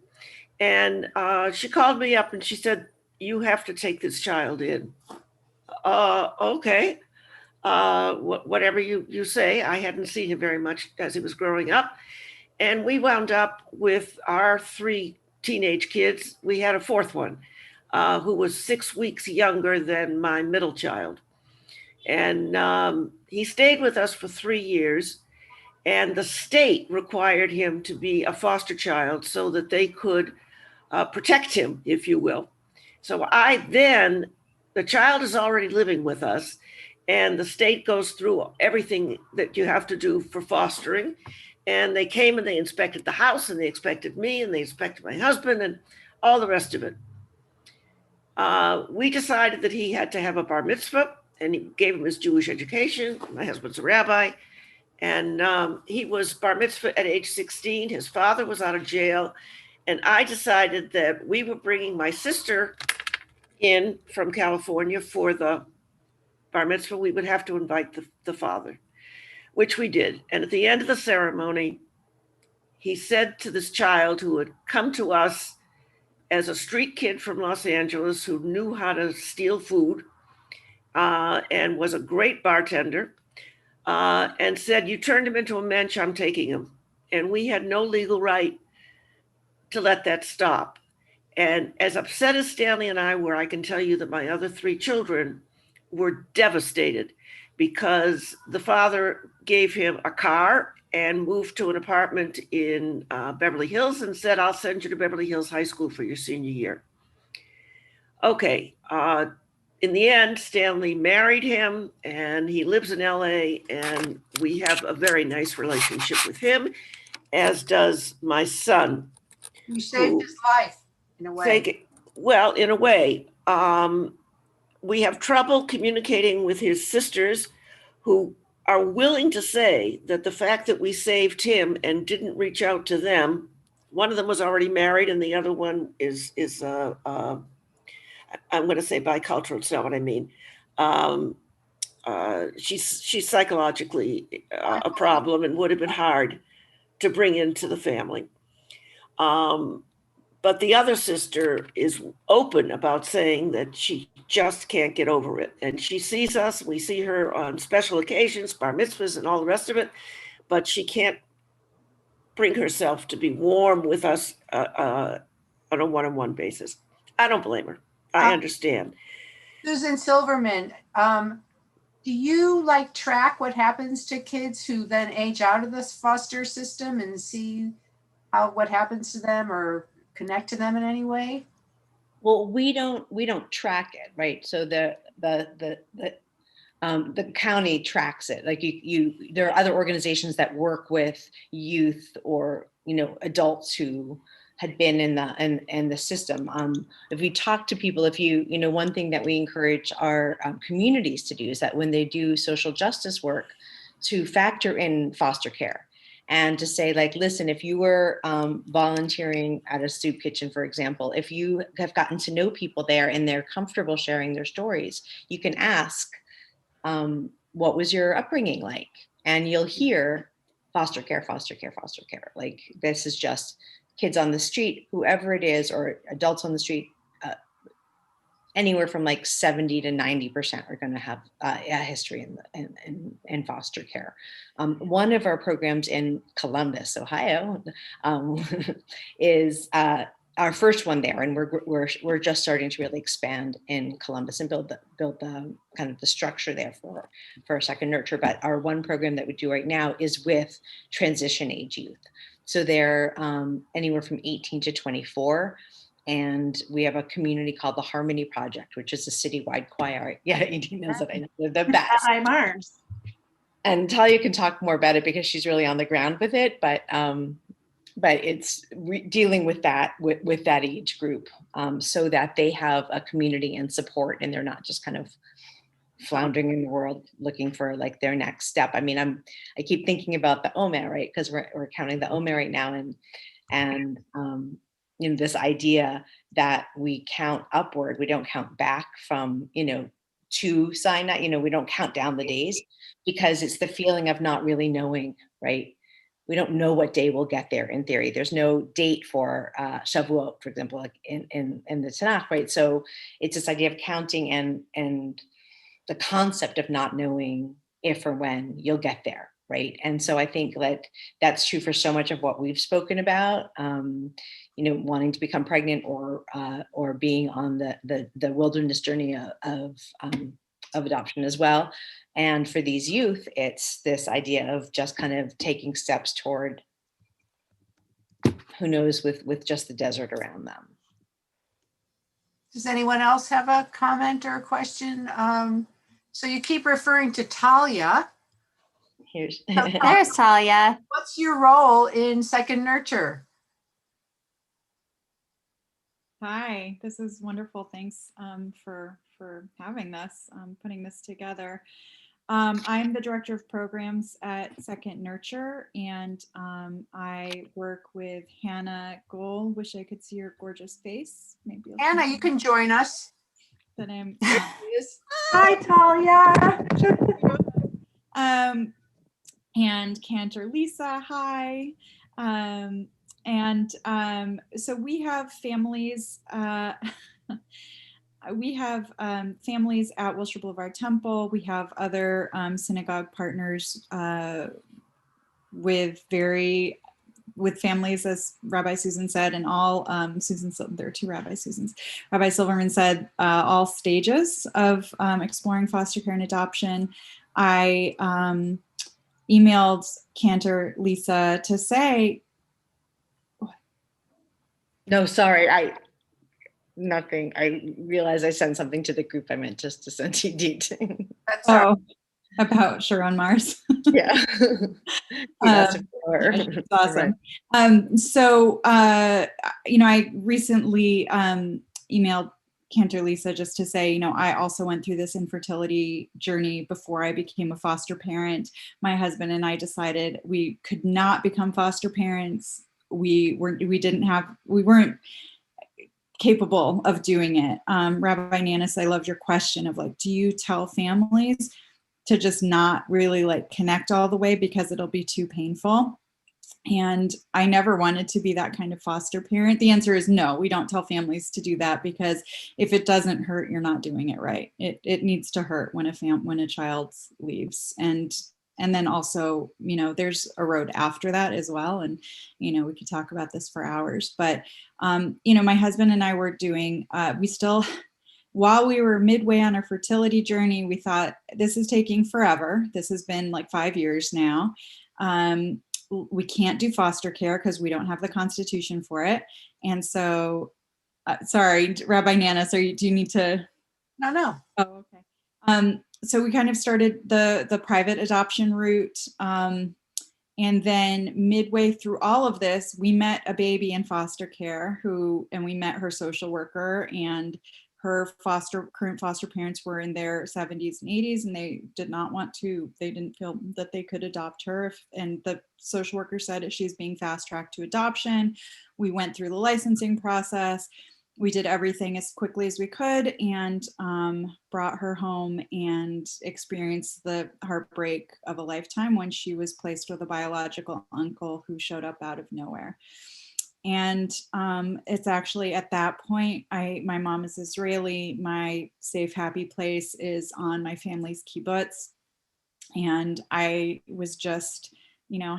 And she called me up and she said, you have to take this child in. Okay. Whatever you say. I hadn't seen him very much as he was growing up. And we wound up with our 3 teenage kids. We had a 4th one who was 6 weeks younger than my middle child. And he stayed with us for 3 years. And the state required him to be a foster child so that they could protect him, if you will. So the child is already living with us, and the state goes through everything that you have to do for fostering. And they came and they inspected the house, and they inspected me, and they inspected my husband, and all the rest of it. We decided that he had to have a bar mitzvah, and he gave him his Jewish education. My husband's a rabbi. And he was bar mitzvah at age 16. His father was out of jail. And I decided that we were bringing my sister in from California for the bar mitzvah. We would have to invite the father, which we did. And at the end of the ceremony, he said to this child who had come to us as a street kid from Los Angeles who knew how to steal food and was a great bartender, and said, you turned him into a mensch, I'm taking him. And we had no legal right to let that stop. And as upset as Stanley and I were, I can tell you that my other 3 children were devastated because the father gave him a car and moved to an apartment in Beverly Hills and said, I'll send you to Beverly Hills High School for your senior year. Okay. In the end, Stanley married him and he lives in LA, and we have a very nice relationship with him, as does my son. You saved his life in a way. Well, in a way. We have trouble communicating with his sisters, who are willing to say that the fact that we saved him and didn't reach out to them, one of them was already married and the other one is I'm going to say bicultural. It's not what I mean. She's psychologically a problem and would have been hard to bring into the family. But the other sister is open about saying that she just can't get over it. And she sees us, we see her on special occasions, bar mitzvahs and all the rest of it, but she can't bring herself to be warm with us on a one-on-one basis. I don't blame her. I understand. Susan Silverman, do you like track what happens to kids who then age out of this foster system and see what happens to them or connect to them in any way? Well, we don't track it, right? So the county tracks it. Like there are other organizations that work with youth or, adults who had been in the system. If we talk to people, one thing that we encourage our communities to do is that when they do social justice work, to factor in foster care and to say, like, listen, if you were volunteering at a soup kitchen, for example, if you have gotten to know people there and they're comfortable sharing their stories, you can ask, what was your upbringing like? And you'll hear foster care, foster care, foster care. Like, this is just kids on the street, whoever it is, or adults on the street. Anywhere from like 70 to 90% are going to have a history in foster care. One of our programs in Columbus, Ohio, is our first one there, and we're just starting to really expand in Columbus and build the kind of the structure there for Second Nurture. But our one program that we do right now is with transition age youth. So they're anywhere from 18 to 24. And we have a community called the Harmony Project, which is a citywide choir. Yeah, Edie knows that. I know they're the best. Hi, Mars. And Talia can talk more about it because she's really on the ground with it. But it's dealing with that with that age group, so that they have a community and support, and they're not just kind of floundering in the world looking for like their next step. I mean, I keep thinking about the OMA, right? Because we're counting the OMA right now, and this idea that we count upward, we don't count back from, to Sinai, we don't count down the days, because it's the feeling of not really knowing, right? We don't know what day we'll get there in theory. There's no date for Shavuot, for example, like in the Tanakh, right? So it's this idea of counting and the concept of not knowing if or when you'll get there, right? And so I think that that's true for so much of what we've spoken about, wanting to become pregnant or being on the wilderness journey of adoption as well. And for these youth, it's this idea of just kind of taking steps toward, who knows, with just the desert around them. Does anyone else have a comment or a question? So you keep referring to Talia. There's Talia. What's your role in Second Nurture? Hi, this is wonderful. Thanks for having this, putting this together. I'm the director of programs at Second Nurture, and I work with Hannah Gohl. Wish I could see your gorgeous face. Maybe Hannah, you can join us. That I'm. Hi, Talia. And Cantor Lisa, hi. So we have families. We have families at Wilshire Boulevard Temple. We have other synagogue partners with families, as Rabbi Susan said, and all there are two Rabbi Susans. Rabbi Silverman said all stages of exploring foster care and adoption. I emailed Cantor Lisa to say. No, sorry, nothing. I realized I sent something to the group. I meant just to send to Edith. About Sharon Mars. Yeah. That's awesome. I recently emailed Cantor Lisa just to say, I also went through this infertility journey before I became a foster parent. My husband and I decided we could not become foster parents. We weren't capable of doing it. Rabbi Nanus, I love your question of like, do you tell families to just not really like connect all the way because it'll be too painful? And I never wanted to be that kind of foster parent. The answer is no, we don't tell families to do that, because if it doesn't hurt, you're not doing it right. It needs to hurt when a child leaves. And then also, there's a road after that as well. And, we could talk about this for hours, but, my husband and I were doing, we still while we were midway on our fertility journey, we thought, this is taking forever. This has been like 5 years now. We can't do foster care because we don't have the constitution for it. And so, sorry, Rabbi Nanus, do you need to? No. Oh, okay. So we kind of started the private adoption route. And then midway through all of this, we met a baby in foster care and we met her social worker, and her current foster parents were in their 70s and 80s, and they didn't feel that they could adopt her. And the social worker said that she's being fast tracked to adoption. We went through the licensing process. We did everything as quickly as we could, and brought her home and experienced the heartbreak of a lifetime when she was placed with a biological uncle who showed up out of nowhere. And it's actually at that point, my mom is Israeli. My safe, happy place is on my family's kibbutz. And I was just,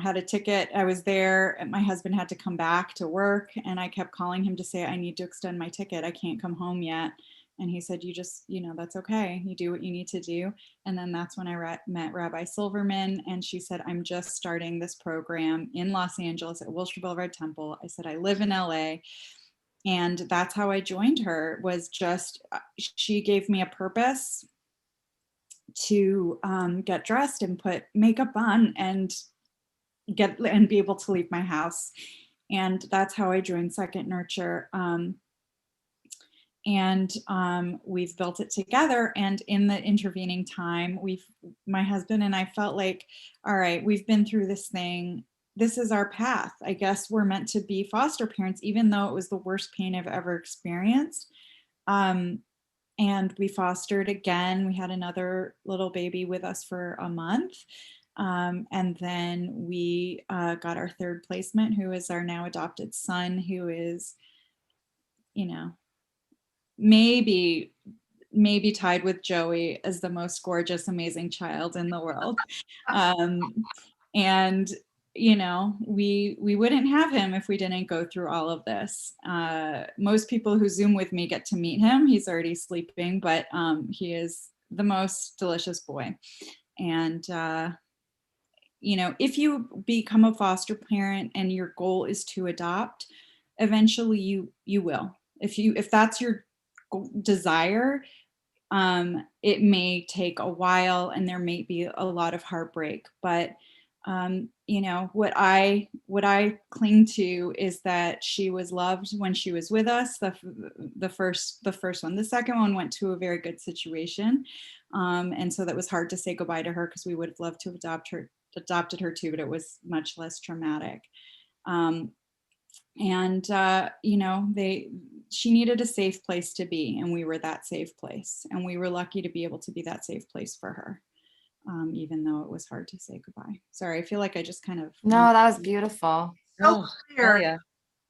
had a ticket. I was there, and my husband had to come back to work, and I kept calling him to say, I need to extend my ticket. I can't come home yet. And he said, you just, that's okay. You do what you need to do. And then that's when I met Rabbi Silverman, and she said, I'm just starting this program in Los Angeles at Wilshire Boulevard Temple. I said, I live in LA. And that's how I joined her, was just, she gave me a purpose to get dressed and put makeup on and be able to leave my house. And that's how I joined Second Nurture. And we've built it together. And in the intervening time, my husband and I felt like, all right, we've been through this thing. This is our path. I guess we're meant to be foster parents, even though it was the worst pain I've ever experienced. And we fostered again. We had another little baby with us for a month. And then we got our third placement, who is our now adopted son, who is, maybe tied with Joey as the most gorgeous, amazing child in the world. And, we wouldn't have him if we didn't go through all of this. Most people who Zoom with me get to meet him. He's already sleeping, but he is the most delicious boy. And, if you become a foster parent and your goal is to adopt, eventually you will. If that's your desire, it may take a while and there may be a lot of heartbreak, but what I cling to is that she was loved when she was with us. The first one. The second one went to a very good situation, and so that was hard to say goodbye to her, because we would have loved to have adopted her too, but it was much less traumatic. She needed a safe place to be, and we were that safe place, and we were lucky to be able to be that safe place for her, even though it was hard to say goodbye. Sorry, I feel like I just kind of. No, that was beautiful. So clear. Oh, yeah.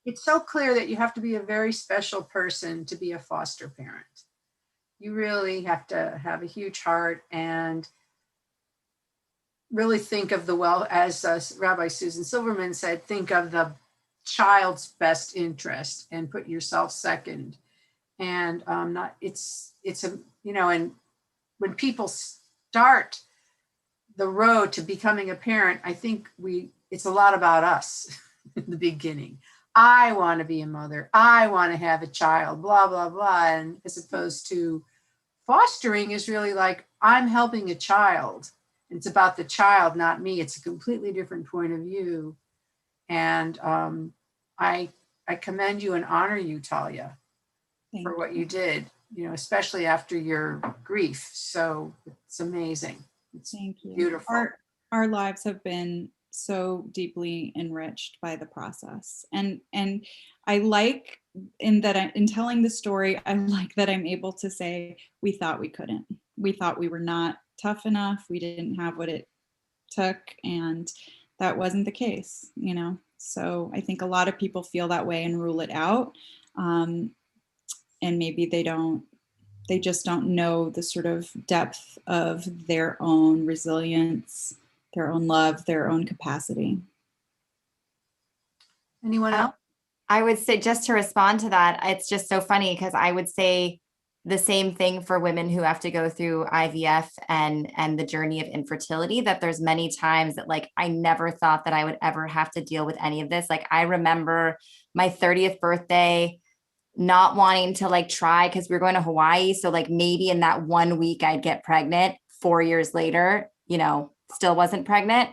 It's so clear that you have to be a very special person to be a foster parent. You really have to have a huge heart and really think of as Rabbi Susan Silverman said, think of the child's best interest and put yourself second. And and when people start the road to becoming a parent, I think it's a lot about us in the beginning. I want to be a mother. I want to have a child, blah, blah, blah. And as opposed to fostering is really like, I'm helping a child. It's about the child, not me. It's a completely different point of view. And I commend you and honor you, Talia, for what you did, especially after your grief. So it's amazing. It's Thank you. Beautiful. Our lives have been so deeply enriched by the process. And I like in telling the story, I like that I'm able to say, we thought we couldn't. We thought we were not tough enough. We didn't have what it took. And that wasn't the case, So I think a lot of people feel that way and rule it out. And maybe they just don't know the sort of depth of their own resilience, their own love, their own capacity. Anyone else? I would say, just to respond to that, it's just so funny, because I would say the same thing for women who have to go through IVF and the journey of infertility, that there's many times that like, I never thought that I would ever have to deal with any of this. Like I remember my 30th birthday, not wanting to like try because we were going to Hawaii. So like maybe in that 1 week I'd get pregnant. 4 years later, still wasn't pregnant.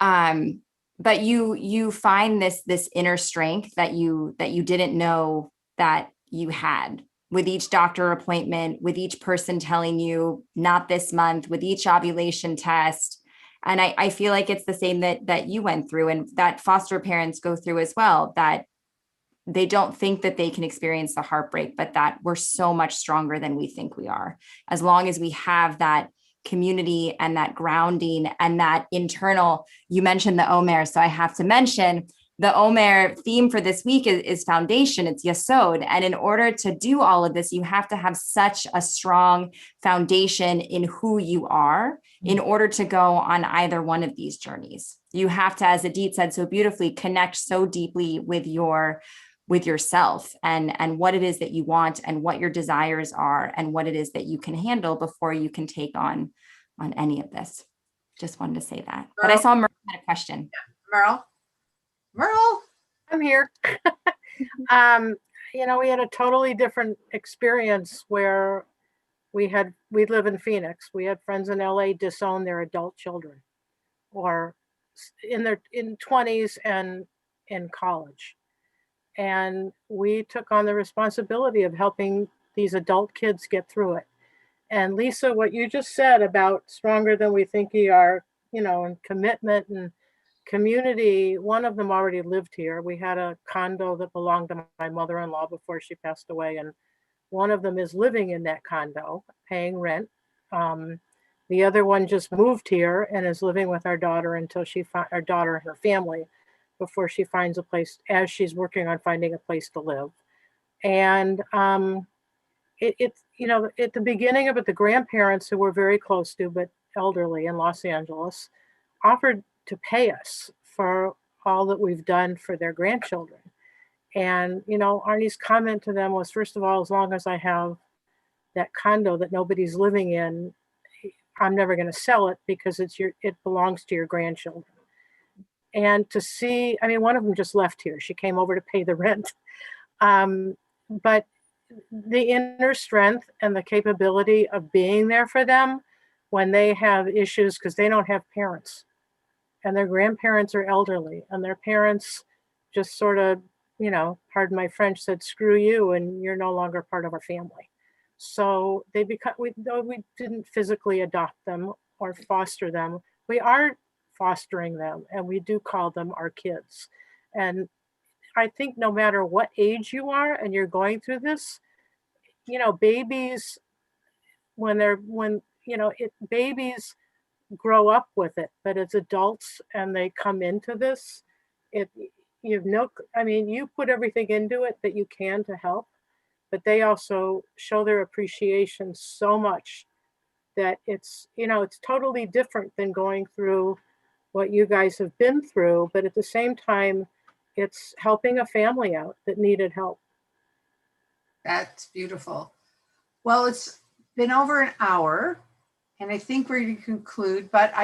But you find this inner strength that you didn't know that you had with each doctor appointment, with each person telling you not this month, with each ovulation test. And I feel like it's the same that you went through and that foster parents go through as well, that they don't think that they can experience the heartbreak, but that we're so much stronger than we think we are. As long as we have that community and that grounding and that internal, you mentioned the Omer. So I have to mention the Omer theme for this week is foundation. It's Yesod. And in order to do all of this, you have to have such a strong foundation in who you are in order to go on either one of these journeys. You have to, as Idit said so beautifully, connect so deeply with yourself and what it is that you want and what your desires are and what it is that you can handle before you can take on any of this. Just wanted to say that. But I saw Merle had a question. Yeah. Merle, I'm here. We had a totally different experience where we live in Phoenix. We had friends in LA disown their adult children or in 20s and in college. And we took on the responsibility of helping these adult kids get through it. And Lisa, what you just said about stronger than we think we are, and commitment and community, one of them already lived here. We had a condo that belonged to my mother-in-law before she passed away. And one of them is living in that condo, paying rent. The other one just moved here and is living with our daughter until our daughter and her family, before she finds a place, as she's working on finding a place to live. And it's at the beginning of it, the grandparents who we're very close to, but elderly in Los Angeles, offered to pay us for all that we've done for their grandchildren. And, Arnie's comment to them was, first of all, as long as I have that condo that nobody's living in, I'm never going to sell it because it belongs to your grandchildren. And to see, one of them just left here. She came over to pay the rent. But the inner strength and the capability of being there for them when they have issues, because they don't have parents and their grandparents are elderly and their parents just sort of, pardon my French, said, screw you and you're no longer part of our family. So we didn't physically adopt them or foster them. We are fostering them and we do call them our kids. And I think no matter what age you are and you're going through this, babies, babies grow up with it, but as adults and they come into this, you put everything into it that you can to help, but they also show their appreciation so much that it's totally different than going through what you guys have been through, but at the same time, it's helping a family out that needed help. that's beautiful. Well, it's been over an hour and I think we're going to conclude, but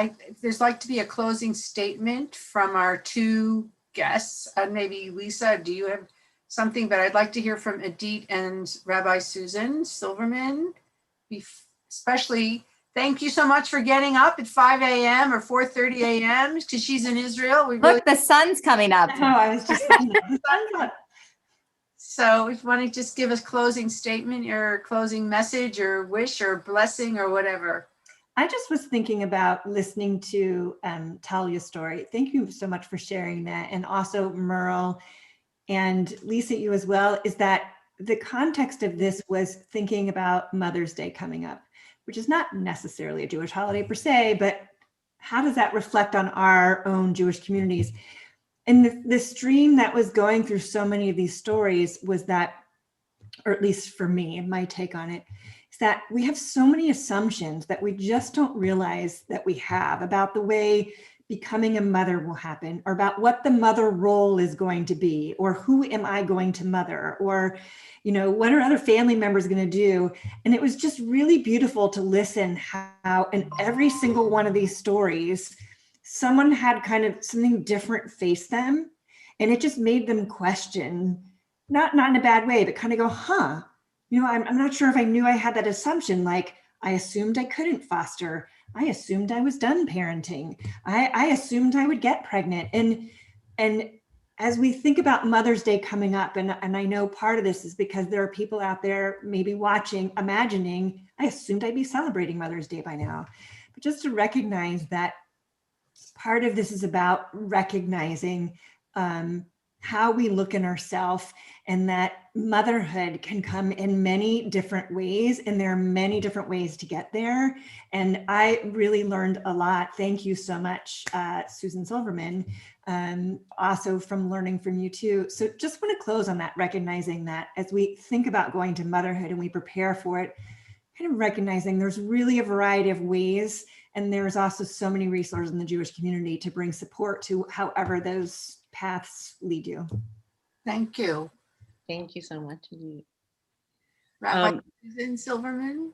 there's like to be a closing statement from our two guests. Maybe Lisa, do you have something? But I'd like to hear from Idit and Rabbi Susan Silverman, especially. Thank you so much for getting up at 5 a.m. or 4:30 a.m. because she's in Israel. Look, the sun's coming up. Oh, I was just thinking the sun's up. So if you want to just give us closing statement, your closing message or wish or blessing or whatever. I just was thinking about listening to Talia's story. Thank you so much for sharing that. And also Merle and Lisa, you as well, is that the context of this was thinking about Mother's Day coming up, which is not necessarily a Jewish holiday per se, but how does that reflect on our own Jewish communities? And the stream that was going through so many of these stories was that, or at least for me, my take on it, is that we have so many assumptions that we just don't realize that we have about the way becoming a mother will happen, or about what the mother role is going to be, or who am I going to mother, or, you know, what are other family members going to do? And it was just really beautiful to listen how in every single one of these stories, someone had kind of something different face them. And it just made them question, not in a bad way, but kind of go, huh, you know, I'm not sure if I knew I had that assumption. Like, I assumed I couldn't foster. I assumed I was done parenting. I assumed I would get pregnant. And as we think about Mother's Day coming up, and I know part of this is because there are people out there maybe watching, imagining, I assumed I'd be celebrating Mother's Day by now. But just to recognize that part of this is about recognizing how we look in ourselves, and that motherhood can come in many different ways, and there are many different ways to get there. And I really learned a lot. Thank you so much, Susan Silverman, also from learning from you too. So just want to close on that, recognizing that as we think about going to motherhood and we prepare for it, kind of recognizing there's really a variety of ways, and there's also so many resources in the Jewish community to bring support to however those paths lead you. Thank you. Thank you so much. Rabbi Susan Silverman.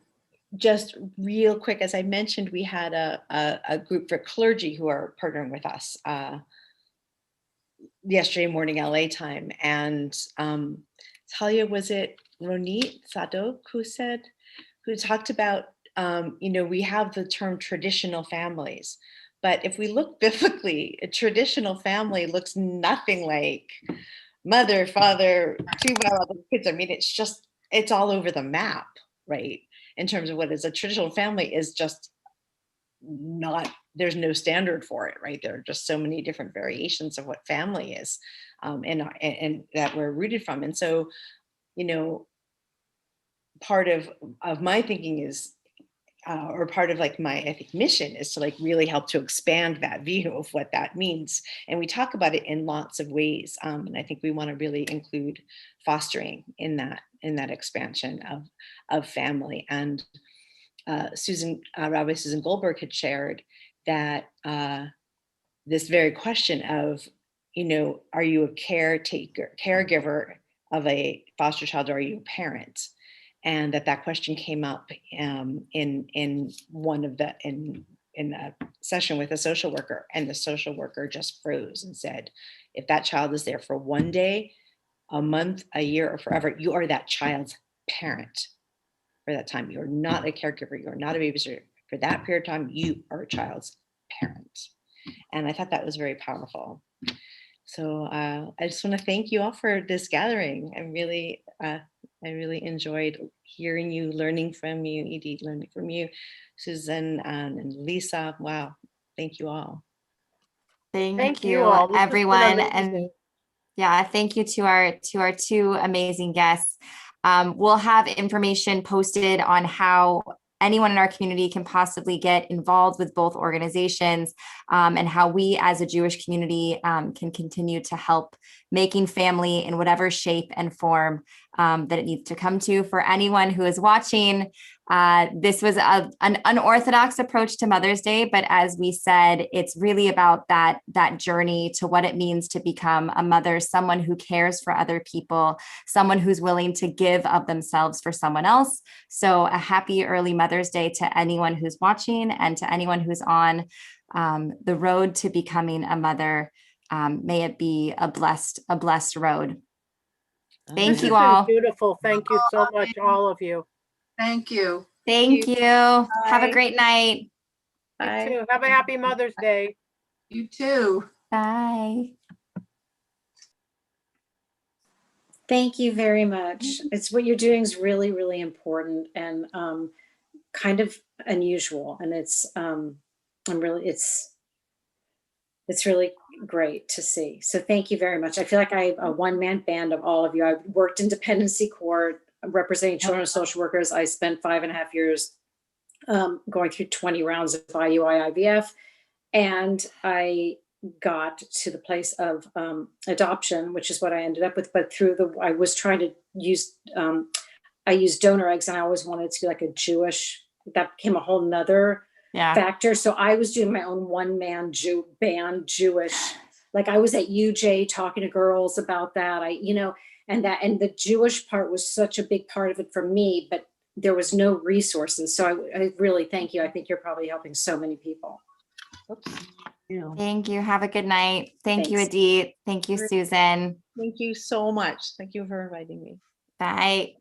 Just real quick, as I mentioned, we had a group for clergy who are partnering with us yesterday morning LA time. And Talia, was it Ronit Sadok who talked about, you know, we have the term traditional families, but if we look biblically, a traditional family looks nothing like mother, father, two biological kids. I mean, it's all over the map, right? In terms of what is a traditional family is just not, there's no standard for it, right? There are just so many different variations of what family is, and that we're rooted from. And so, you know, part of my thinking is, or part of like my, I think, mission is to like really help to expand that view of what that means. And we talk about it in lots of ways. And I think we want to really include fostering in that expansion of family. And Rabbi Susan Goldberg had shared that this very question of, you know, are you a caregiver of a foster child, or are you a parent? And that question came up in a session with a social worker, and the social worker just froze and said, if that child is there for one day, a month, a year, or forever, you are that child's parent for that time. You're not a caregiver. You're not a babysitter. For that period of time, you are a child's parent. And I thought that was very powerful. So I just want to thank you all for this gathering. I really enjoyed hearing you, learning from you, Idit, learning from you, Susan and Lisa. Wow, thank you all. Thank you all. This has been everyone. amazing. And yeah, thank you to our two amazing guests. We'll have information posted on how anyone in our community can possibly get involved with both organizations, and how we as a Jewish community can continue to help making family in whatever shape and form that it needs to come to. For anyone who is watching, this was an unorthodox approach to Mother's Day, but as we said, it's really about that journey to what it means to become a mother, someone who cares for other people, someone who's willing to give of themselves for someone else. So a happy early Mother's Day to anyone who's watching, and to anyone who's on the road to becoming a mother. May it be a blessed road. Thank This you has all. been beautiful. Thank you so much, all of you. Thank you. Thank you. Have a Bye. great night. You too. Have a happy Mother's Day. You too. Bye. Thank you very much. It's what you're doing is really, really important, and kind of unusual. And it's really great to see. So thank you very much. I feel like I have a one-man band of all of you. I've worked in dependency court representing children and social workers. I spent 5.5 years going through 20 rounds of IUI IVF, and I got to the place of adoption, which is what I ended up with. But I was trying to use, I used donor eggs, and I always wanted it to be like a Jewish, that became a whole nother Yeah. factor. So I was doing my own one-man band Jewish, like I was at UJ talking to girls about that. And the Jewish part was such a big part of it for me, but there was no resources. So I really thank you. I think you're probably helping so many people. Oops. Thank you. Have a good night. Thank you, Thanks. Idit. Thank you, Susan. Thank you so much. Thank you for inviting me. Bye.